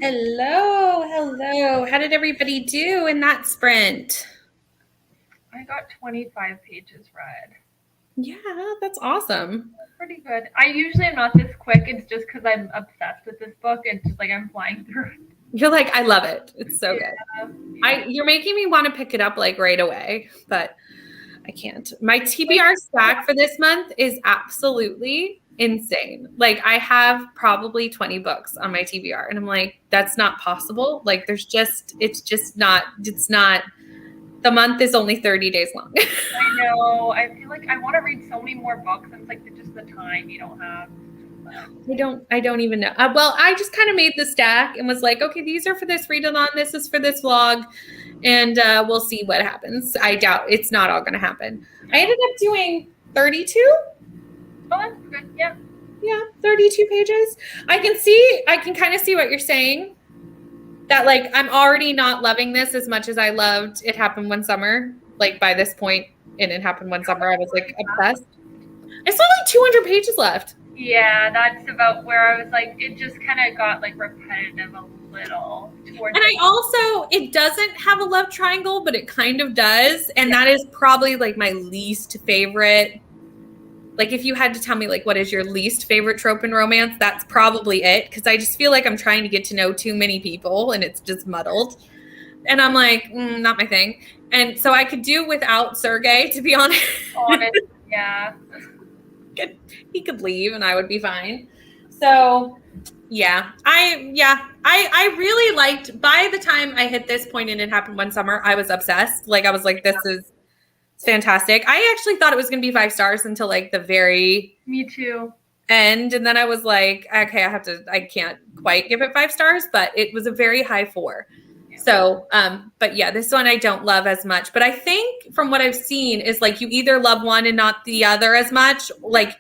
[SPEAKER 2] Hello. How did everybody do in that sprint?
[SPEAKER 1] I got 25 pages read.
[SPEAKER 2] Yeah, that's awesome.
[SPEAKER 1] Pretty good. I usually am not this quick. It's just because I'm obsessed with this book. It's just like I'm flying through it.
[SPEAKER 2] You're like, I love it. It's so good. You're making me want to pick it up like right away, but I can't. My TBR stack for this month is absolutely insane. Like I have probably 20 books on my TBR and I'm like, that's not possible. Like it's not, the month is only 30 days long.
[SPEAKER 1] I know. I feel like I want to read so many more books. And it's like just the time you don't have.
[SPEAKER 2] I don't even know. Well, I just kind of made the stack and was like, okay, these are for this read-along. This is for this vlog. And we'll see what happens. I doubt it's not all going to happen. I ended up doing 32.
[SPEAKER 1] Oh, that's good. Yeah.
[SPEAKER 2] Yeah, 32 pages. I can kind of see what you're saying. That like, I'm already not loving this as much as I loved It Happened One Summer. Like by this point in It Happened One Summer, I was like obsessed. I still have like 200 pages left.
[SPEAKER 1] Yeah, that's about where I was like, it just kind of got like repetitive a little.
[SPEAKER 2] And I also, it doesn't have a love triangle, but it kind of does. And that is probably like my least favorite. Like if you had to tell me like, what is your least favorite trope in romance? That's probably it. Cause I just feel like I'm trying to get to know too many people and it's just muddled. And I'm like, not my thing. And so I could do without Sergey, to be honest.
[SPEAKER 1] Yeah.
[SPEAKER 2] He could leave and I would be fine. So yeah, I really liked, by the time I hit this point and It Happened One Summer, I was obsessed. Like I was like, this is fantastic. I actually thought it was going to be 5 stars until like the very
[SPEAKER 1] Me too.
[SPEAKER 2] end. And then I was like, okay, I can't quite give it 5 stars, but it was a very high 4. So, but yeah, this one I don't love as much, but I think from what I've seen is like, you either love one and not the other as much. Like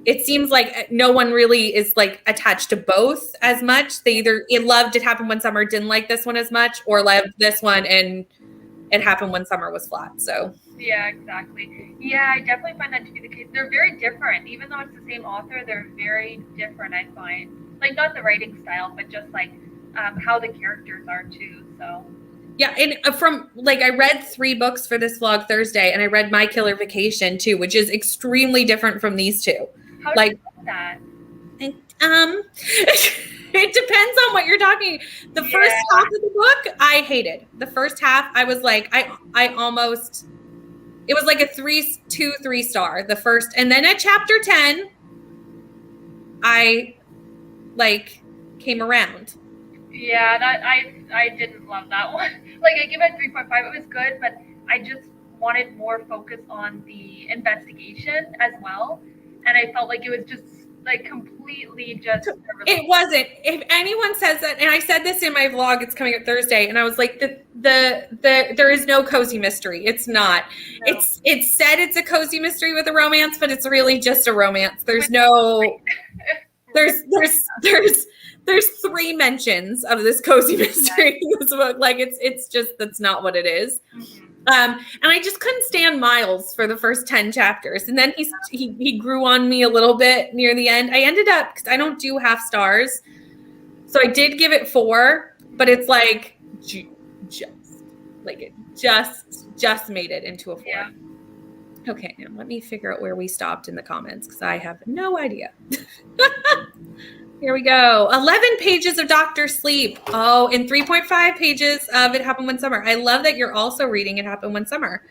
[SPEAKER 2] it seems like no one really is like attached to both as much. They either loved It Happened One Summer, didn't like this one as much, or loved this one and It Happened One Summer was flat. So
[SPEAKER 1] yeah, exactly. Yeah, I definitely find that to be the case. They're very different, even though it's the same author. They're very different. I find, like, not the writing style, but just like how the characters are too. So
[SPEAKER 2] yeah, and from like I read 3 books for this vlog Thursday, and I read My Killer Vacation too, which is extremely different from these two.
[SPEAKER 1] How do you like that?
[SPEAKER 2] It depends on what you're talking. The first half of the book, I hated. The first half, I was like, I almost, it was like a 3 star. The first, and then at chapter 10, I like came around.
[SPEAKER 1] Yeah, that I didn't love that one. Like I give it 3.5. It was good, but I just wanted more focus on the investigation as well. And I felt like it was just like completely just.
[SPEAKER 2] It wasn't. If anyone says that, and I said this in my vlog, it's coming up Thursday, and I was like, there is no cozy mystery. It's not. No. It's said it's a cozy mystery with a romance, but it's really just a romance. There's no. There's 3 mentions of this cozy mystery in this book. Like it's just, that's not what it is. Mm-hmm. And I just couldn't stand Miles for the first 10 chapters. And then he grew on me a little bit near the end. I ended up, because I don't do half stars. So I did give it 4, but it's like it just made it into a 4. Yeah. Okay, now let me figure out where we stopped in the comments because I have no idea. Here we go. 11 pages of Dr. Sleep. Oh, and 3.5 pages of It Happened One Summer. I love that you're also reading It Happened One Summer.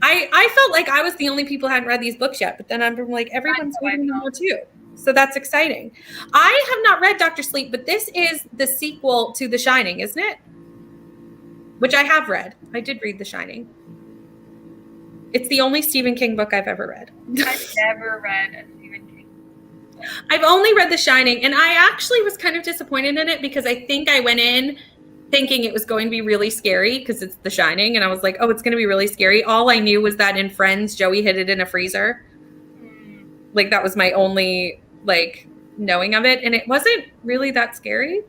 [SPEAKER 2] I felt like I was the only people who hadn't read these books yet, but then I'm like, everyone's reading them all too. So that's exciting. I have not read Dr. Sleep, but this is the sequel to The Shining, isn't it? Which I have read. I did read The Shining. It's the only Stephen King book I've ever read.
[SPEAKER 1] I've never read a Stephen King.
[SPEAKER 2] I've only read The Shining, and I actually was kind of disappointed in it because I think I went in thinking it was going to be really scary because it's The Shining, and I was like, oh, it's going to be really scary. All I knew was that in Friends, Joey hid it in a freezer. Like, that was my only, like, knowing of it, and it wasn't really that scary.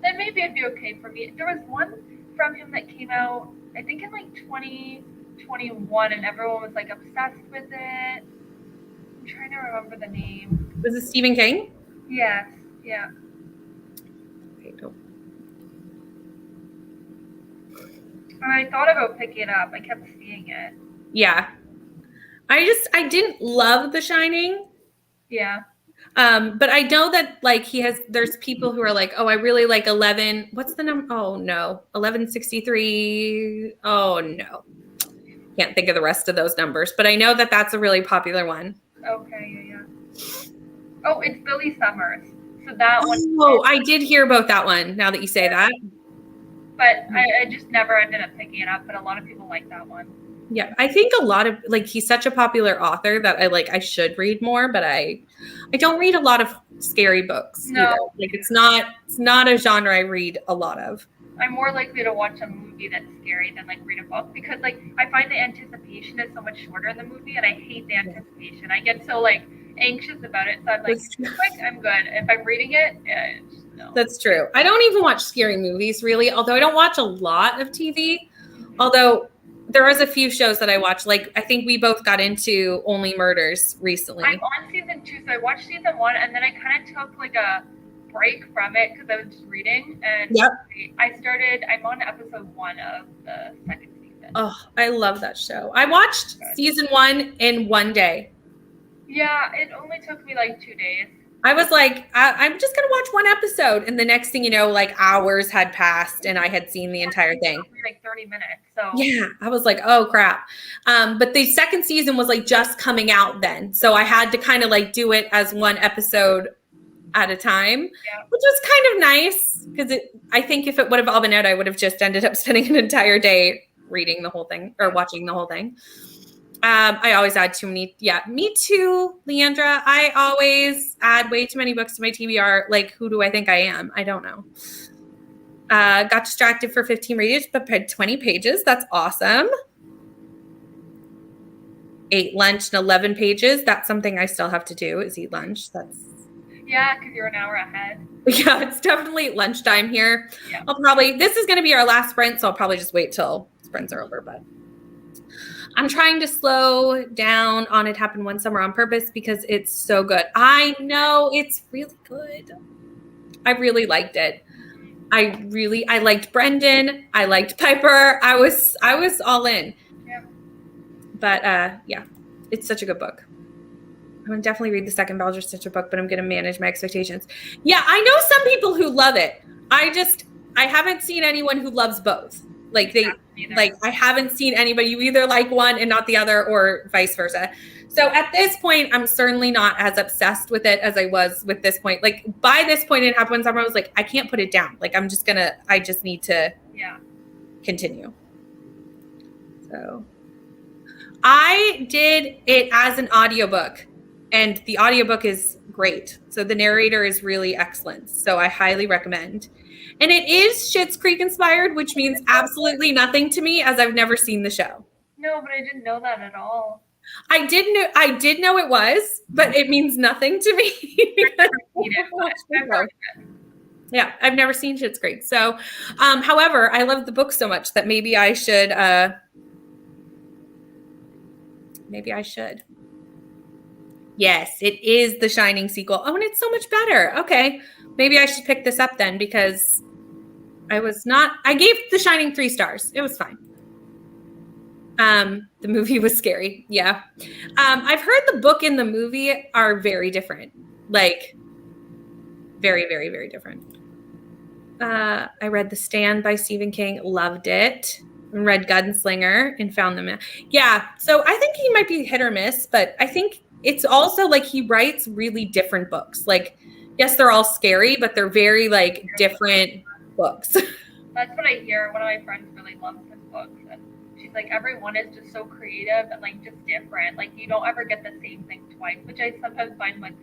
[SPEAKER 1] Then maybe it'd be okay for me. There was one from him that came out, I think in, like, 2021, and everyone was, like, obsessed with it. I'm trying to remember the name.
[SPEAKER 2] Was it Stephen King?
[SPEAKER 1] Yes. Yeah.
[SPEAKER 2] Okay. Oh.
[SPEAKER 1] And I thought about picking it up. I kept seeing it.
[SPEAKER 2] Yeah. I didn't love The Shining.
[SPEAKER 1] Yeah.
[SPEAKER 2] But I know that like there's people who are like, oh, I really like 11. What's the number? Oh no, 1163. Oh no. Can't think of the rest of those numbers, but I know that that's a really popular one.
[SPEAKER 1] Okay, yeah. Oh, it's Billy Summers. So that one.
[SPEAKER 2] Oh, I did hear about that one now that you say that.
[SPEAKER 1] But I just never ended up picking it up, but a lot of people like that one.
[SPEAKER 2] Yeah, I think a lot of like he's such a popular author that I should read more, but I don't read a lot of scary books.
[SPEAKER 1] No.
[SPEAKER 2] Either. Like it's not a genre I read a lot of.
[SPEAKER 1] I'm more likely to watch a movie that's scary than like read a book because like I find the anticipation is so much shorter in the movie and I hate the anticipation. I get so like anxious about it. So I'm like, I'm good. If I'm reading it, no.
[SPEAKER 2] That's true. I don't even watch scary movies really, although I don't watch a lot of TV. Although there was a few shows that I watched. Like I think we both got into Only Murders recently.
[SPEAKER 1] I'm on season 2, so I watched season 1 and then I kind of took like a break from it because I was just reading and I'm on episode 1 of the second season.
[SPEAKER 2] Oh, I love that show. I watched season 1 in one day.
[SPEAKER 1] Yeah, it only took me like 2 days.
[SPEAKER 2] I was like, I'm just gonna watch one episode, and the next thing you know, like hours had passed, and I had seen the entire thing.
[SPEAKER 1] Like 30 minutes. So
[SPEAKER 2] yeah, I was like, oh crap. But the second season was like just coming out then, so I had to kind of like do it as one episode at a time, which was kind of nice because I think if it would have all been out, I would have just ended up spending an entire day reading the whole thing or watching the whole thing. I always add too many. Yeah, me too, Leandra. I always add way too many books to my TBR. Like, who do I think I am? I don't know. Got distracted for 15 pages, but read 20 pages. That's awesome. Ate lunch in 11 pages. That's something I still have to do is eat lunch.
[SPEAKER 1] Yeah, because you're an hour ahead.
[SPEAKER 2] Yeah, it's definitely lunchtime here.
[SPEAKER 1] Yeah.
[SPEAKER 2] This is going to be our last sprint, so I'll probably just wait till sprints are over, but I'm trying to slow down on It Happened One Summer on Purpose because it's so good. I know it's really good. I really liked it. I liked Brendan. I liked Piper. I was all in.
[SPEAKER 1] Yeah.
[SPEAKER 2] But yeah, it's such a good book. I'm going to definitely read the second Baldur Stitcher book, but I'm going to manage my expectations. Yeah, I know some people who love it. I haven't seen anyone who loves both. I haven't seen anybody. You either like one and not the other or vice versa. So at this point, I'm certainly not as obsessed with it as I was with this point. Like by this point in Happened One Summer, I was like, I can't put it down. Like I just need to continue. So I did it as an audiobook and the audiobook is great. So the narrator is really excellent. So I highly recommend. And it is Schitt's Creek inspired, which means absolutely nothing to me as I've never seen the show.
[SPEAKER 1] No, but I didn't know that at all.
[SPEAKER 2] I did know it was, but it means nothing to me. Yeah, I've never seen Schitt's Creek. So, however, I love the book so much that maybe I should. Yes, it is the Shining sequel. Oh, and it's so much better. Okay, maybe I should pick this up then because I gave The Shining 3 stars. It was fine. The movie was scary. Yeah. I've heard the book and the movie are very different. Like very, very, very different. I read The Stand by Stephen King. Loved it. And read Gunslinger and found them. Yeah. So I think he might be hit or miss, but I think it's also like he writes really different books. Like, yes, they're all scary, but they're very like different books.
[SPEAKER 1] That's what I hear. One of my friends really loves his books. And she's like, everyone is just so creative and like just different. Like you don't ever get the same thing twice, which I sometimes find with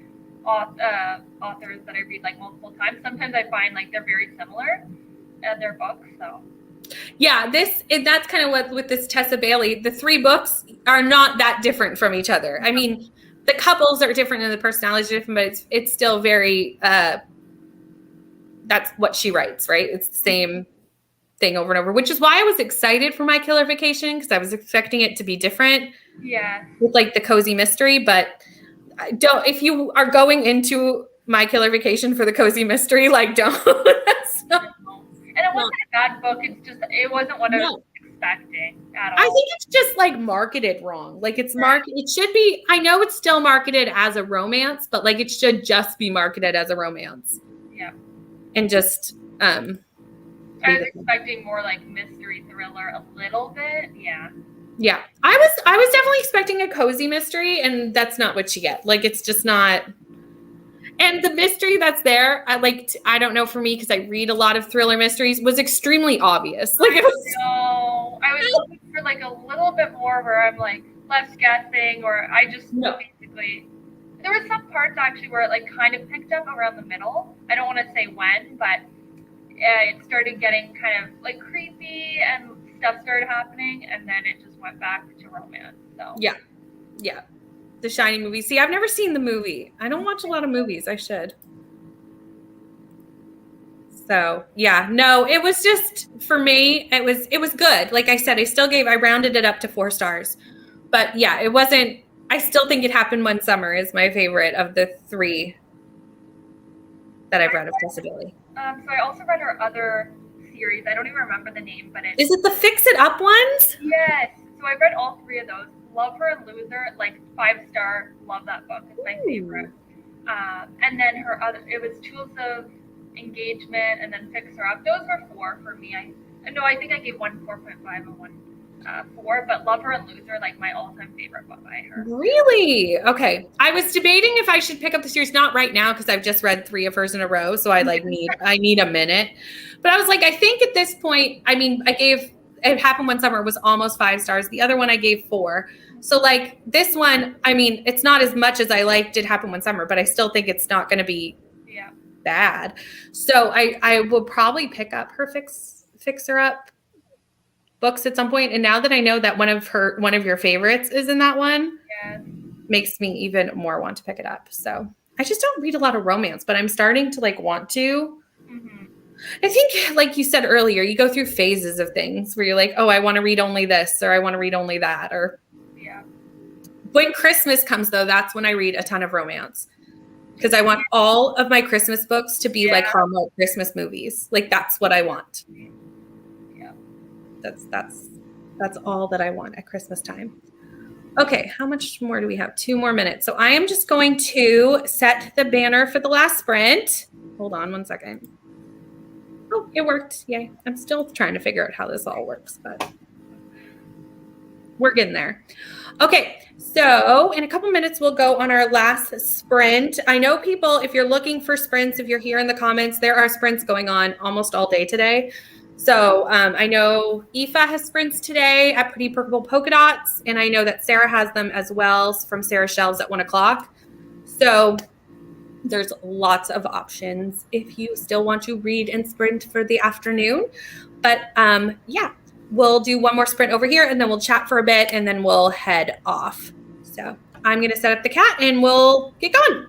[SPEAKER 1] authors that I read like multiple times. Sometimes I find like they're very similar in their books. So
[SPEAKER 2] yeah, that's kind of what with this Tessa Bailey, the 3 books are not that different from each other. I mean, the couples are different and the personalities are different, but it's still very that's what she writes, right? It's the same thing over and over, which is why I was excited for My Killer Vacation because I was expecting it to be different.
[SPEAKER 1] Yeah.
[SPEAKER 2] With like the cozy mystery, but if you are going into My Killer Vacation for the cozy mystery, like don't. So,
[SPEAKER 1] And it wasn't a bad book. It's just it wasn't what I was expecting at all.
[SPEAKER 2] I think it's just like marketed wrong. Like it's it should be, I know it's still marketed as a romance, but like it should just be marketed as a romance.
[SPEAKER 1] Yeah.
[SPEAKER 2] And just
[SPEAKER 1] I was expecting more like mystery thriller a little bit. Yeah.
[SPEAKER 2] Yeah. I was definitely expecting a cozy mystery, and that's not what you get. Like it's just not. And the mystery that's there, I don't know, for me, because I read a lot of thriller mysteries, was extremely obvious. Like it was.
[SPEAKER 1] No, I was looking for like a little bit more where I'm like less guessing, or I just basically. There were some parts actually where it like kind of picked up around the middle. I don't want to say when, but it started getting kind of like creepy and stuff started happening, and then it just went back to romance. So
[SPEAKER 2] yeah. The Shining movie. See, I've never seen the movie. I don't watch a lot of movies. I should. So yeah, no, it was just, for me, it was good. Like I said, I rounded it up to 4 stars. But yeah, it wasn't, I still think It Happened One Summer is my favorite of the 3 that I've read of Tessa Bailey.
[SPEAKER 1] So I also read her other series. I don't even remember the name, but
[SPEAKER 2] Is it the Fix It Up ones?
[SPEAKER 1] Yes. So I read all 3 of those. Love Her and Loser, like 5-star. Love that book. It's my favorite. And then her other, it was Tools of Engagement, and then Fix Her Up. Those were 4 for me. I think I gave one 4.5 and one 4. But Love Her and Loser, like my all-time favorite book by her.
[SPEAKER 2] Really? Okay. I was debating if I should pick up the series, not right now because I've just read 3 of hers in a row, so I need a minute. But I was like, I think at this point, I mean, I gave It Happened One Summer was almost 5 stars. The other one I gave 4. So like this one, I mean, it's not as much as I liked It Happened One Summer, but I still think it's not going to be bad. So I will probably pick up her Fixer Up books at some point. And now that I know that one of your favorites is in that one, makes me even more want to pick it up. So I just don't read a lot of romance, but I'm starting to like want to. Mm-hmm. I think, like you said earlier, you go through phases of things where you're like, oh, I want to read only this, or I want to read only that, or when Christmas comes, though, that's when I read a ton of romance, because I want all of my Christmas books to be like Hallmark Christmas movies. Like that's what I want. Yeah, that's all that I want at Christmas time. Okay, how much more do we have? 2 more minutes. So I am just going to set the banner for the last sprint. Hold on 1 second. Oh, it worked. Yay. I'm still trying to figure out how this all works, but we're getting there. Okay, so in a couple minutes, we'll go on our last sprint. I know people, if you're looking for sprints, if you're here in the comments, there are sprints going on almost all day today. So I know Aoife has sprints today at Pretty Purple Polka Dots, and I know that Sarah has them as well from Sarah Shelves at 1 o'clock. So there's lots of options if you still want to read and sprint for the afternoon. But yeah, we'll do one more sprint over here, and then we'll chat for a bit, and then we'll head off. So I'm going to set up the cat, and we'll get going.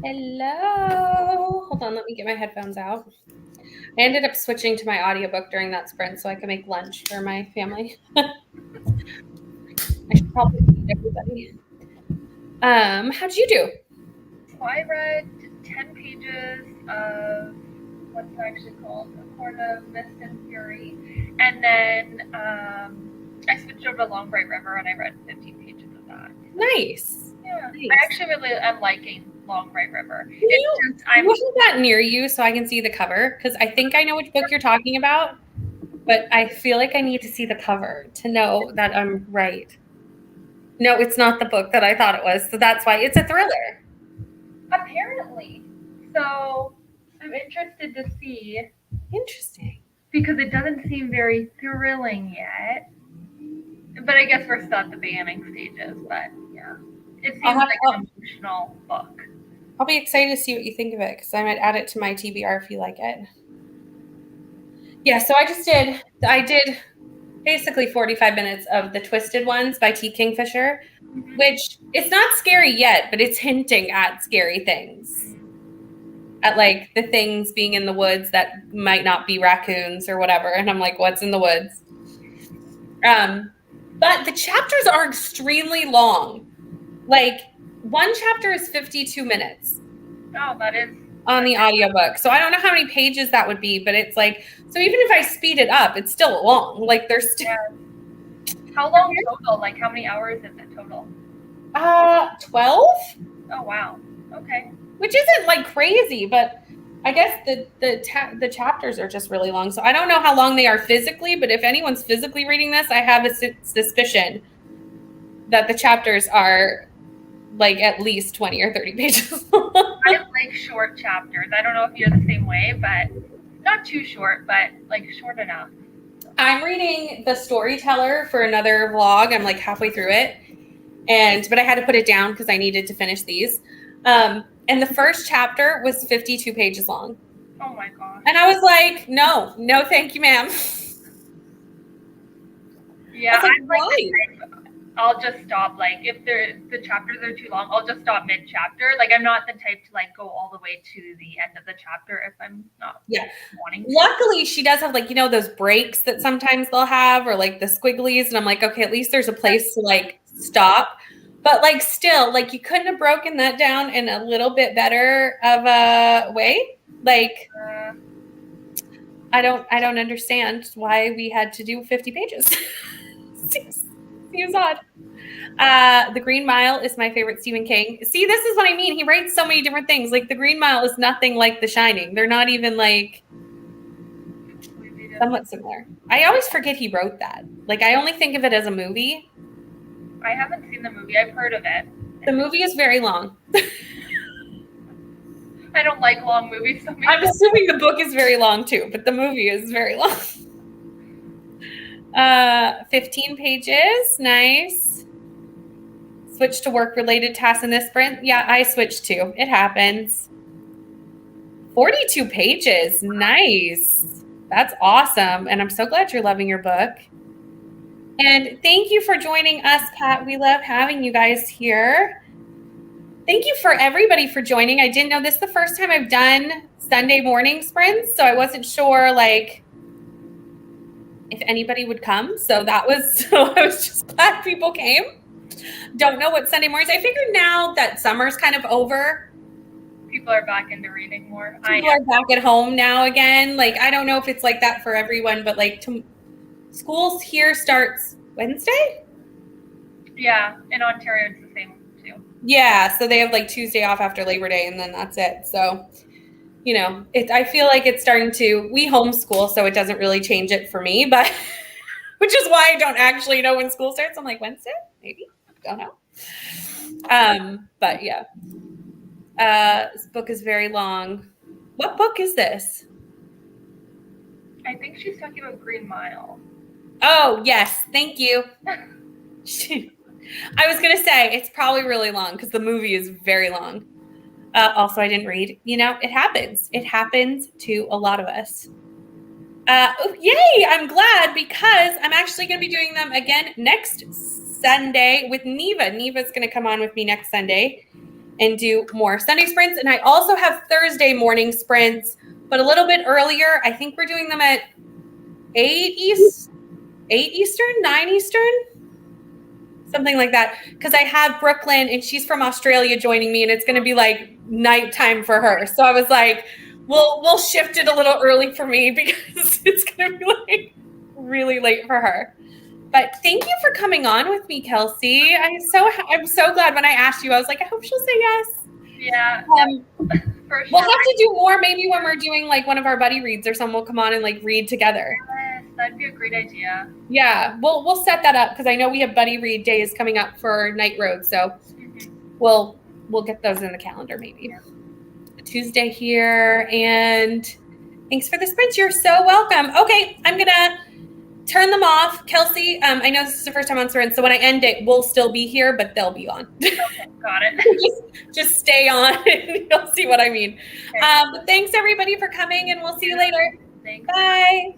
[SPEAKER 2] Hello. Hold on, let me get my headphones out. I ended up switching to my audiobook during that sprint so I could make lunch for my family. I should probably feed everybody. How'd you do?
[SPEAKER 1] So I read 10 pages of what's it actually called? A Court of Mist and Fury. And then I switched over to Long Bright River and I read 15 pages of that.
[SPEAKER 2] Nice.
[SPEAKER 1] Yeah.
[SPEAKER 2] Nice.
[SPEAKER 1] I actually really am liking Long Bright River.
[SPEAKER 2] You have that near you so I can see the cover, because I think I know which book you're talking about, but I feel like I need to see the cover to know that I'm right. No, it's not the book that I thought it was, so that's why it's a thriller.
[SPEAKER 1] Apparently. So I'm interested to see.
[SPEAKER 2] Interesting.
[SPEAKER 1] Because it doesn't seem very thrilling yet. But I guess we're still at the beginning stages. But yeah, it seems like an emotional book.
[SPEAKER 2] I'll be excited to see what you think of it, because I might add it to my TBR if you like it. Yeah, so I did basically 45 minutes of The Twisted Ones by T. Kingfisher, which it's not scary yet, but it's hinting at scary things. At like the things being in the woods that might not be raccoons or whatever. And I'm like, what's in the woods? But the chapters are extremely long. Like one chapter is 52 minutes.
[SPEAKER 1] Oh, that is
[SPEAKER 2] on the audiobook. So I don't know how many pages that would be, but it's like, so even if I speed it up, it's still long. Like there's still.
[SPEAKER 1] Yeah. How long total? Like how many hours is it total?
[SPEAKER 2] 12.
[SPEAKER 1] Oh, wow. Okay.
[SPEAKER 2] Which isn't like crazy, but I guess the chapters are just really long. So I don't know how long they are physically, but if anyone's physically reading this, I have a suspicion that the chapters are like at least 20 or 30 pages long.
[SPEAKER 1] I like short chapters. I don't know if you're the same way, but not too short, but like short enough.
[SPEAKER 2] I'm reading The Storyteller for another vlog. I'm like halfway through it. But I had to put it down because I needed to finish these. And the first chapter was 52 pages long.
[SPEAKER 1] Oh my gosh.
[SPEAKER 2] And I was like, no, thank you, ma'am.
[SPEAKER 1] Yeah, I'm like, I'll just stop. Like if the chapters are too long, I'll just stop mid-chapter. Like I'm not the type to like go all the way to the end of the chapter if I'm not wanting to.
[SPEAKER 2] Luckily, she does have like, you know, those breaks that sometimes they'll have, or like the squigglies. And I'm like, okay, at least there's a place to like stop. But like still, like you couldn't have broken that down in a little bit better of a way. Like I don't understand why we had to do 50 pages. Seems odd. The Green Mile is my favorite Stephen King. See, this is what I mean. He writes so many different things. Like The Green Mile is nothing like The Shining. They're not even like somewhat similar. I always forget he wrote that. Like I only think of it as a movie.
[SPEAKER 1] I haven't seen the movie. I've heard of it.
[SPEAKER 2] The movie is very long.
[SPEAKER 1] I don't like long movies. So
[SPEAKER 2] I'm assuming the book is very long too, but the movie is very long. 15 pages. Nice. Switch to work-related tasks in this sprint. Yeah, I switched too. It happens. 42 pages. Nice. That's awesome. And I'm so glad you're loving your book. And thank you for joining us, Pat. We love having you guys here. Thank you for everybody for joining. I didn't know this is the first time I've done Sunday morning sprints, so I wasn't sure like if anybody would come. So I was just glad people came. Don't know what Sunday mornings. I figured now that summer's kind of over,
[SPEAKER 1] people are back into reading more.
[SPEAKER 2] People are back at home now again. Like I don't know if it's like that for everyone, but like schools here starts Wednesday.
[SPEAKER 1] Yeah, in Ontario it's the same too.
[SPEAKER 2] Yeah, so they have like Tuesday off after Labor Day, and then that's it. So, you know, I feel like it's starting to. We homeschool, so it doesn't really change it for me, but which is why I don't actually know when school starts. I'm like Wednesday, maybe. Don't know. But yeah, this book is very long. What book is this?
[SPEAKER 1] I think she's talking about Green Mile.
[SPEAKER 2] Oh yes, thank you. I was gonna say it's probably really long because the movie is very long. Also, I didn't read. You know, it happens. It happens to a lot of us. Yay! I'm glad because I'm actually going to be doing them again next Sunday with Neva. Neva's going to come on with me next Sunday. and do more Sunday sprints. And I also have Thursday morning sprints, but a little bit earlier. I think we're doing them at 8 Eastern, 9 Eastern, something like that. Because I have Brooklyn and she's from Australia joining me, and it's going to be like nighttime for her. So I was like, we'll shift it a little early for me because it's going to be like really late for her. But thank you for coming on with me, Kelsey. I'm so glad when I asked you, I was like, I hope she'll say yes.
[SPEAKER 1] Yeah. For sure.
[SPEAKER 2] We'll have to do more maybe when we're doing like one of our buddy reads or someone will come on and like read together.
[SPEAKER 1] Yes, that'd be a great idea.
[SPEAKER 2] Yeah, we'll set that up because I know we have buddy read days coming up for Night Road. So we'll get those in the calendar maybe.
[SPEAKER 1] Yeah.
[SPEAKER 2] Tuesday here. And thanks for the sprints. You're so welcome. Okay, I'm going to turn them off. Kelsey, I know this is the first time on sprints, so when I end it, we'll still be here, but they'll be on.
[SPEAKER 1] Okay, got it.
[SPEAKER 2] just stay on and you'll see what I mean.
[SPEAKER 1] Okay.
[SPEAKER 2] But thanks everybody for coming, and we'll see you later.
[SPEAKER 1] Thanks.
[SPEAKER 2] Bye.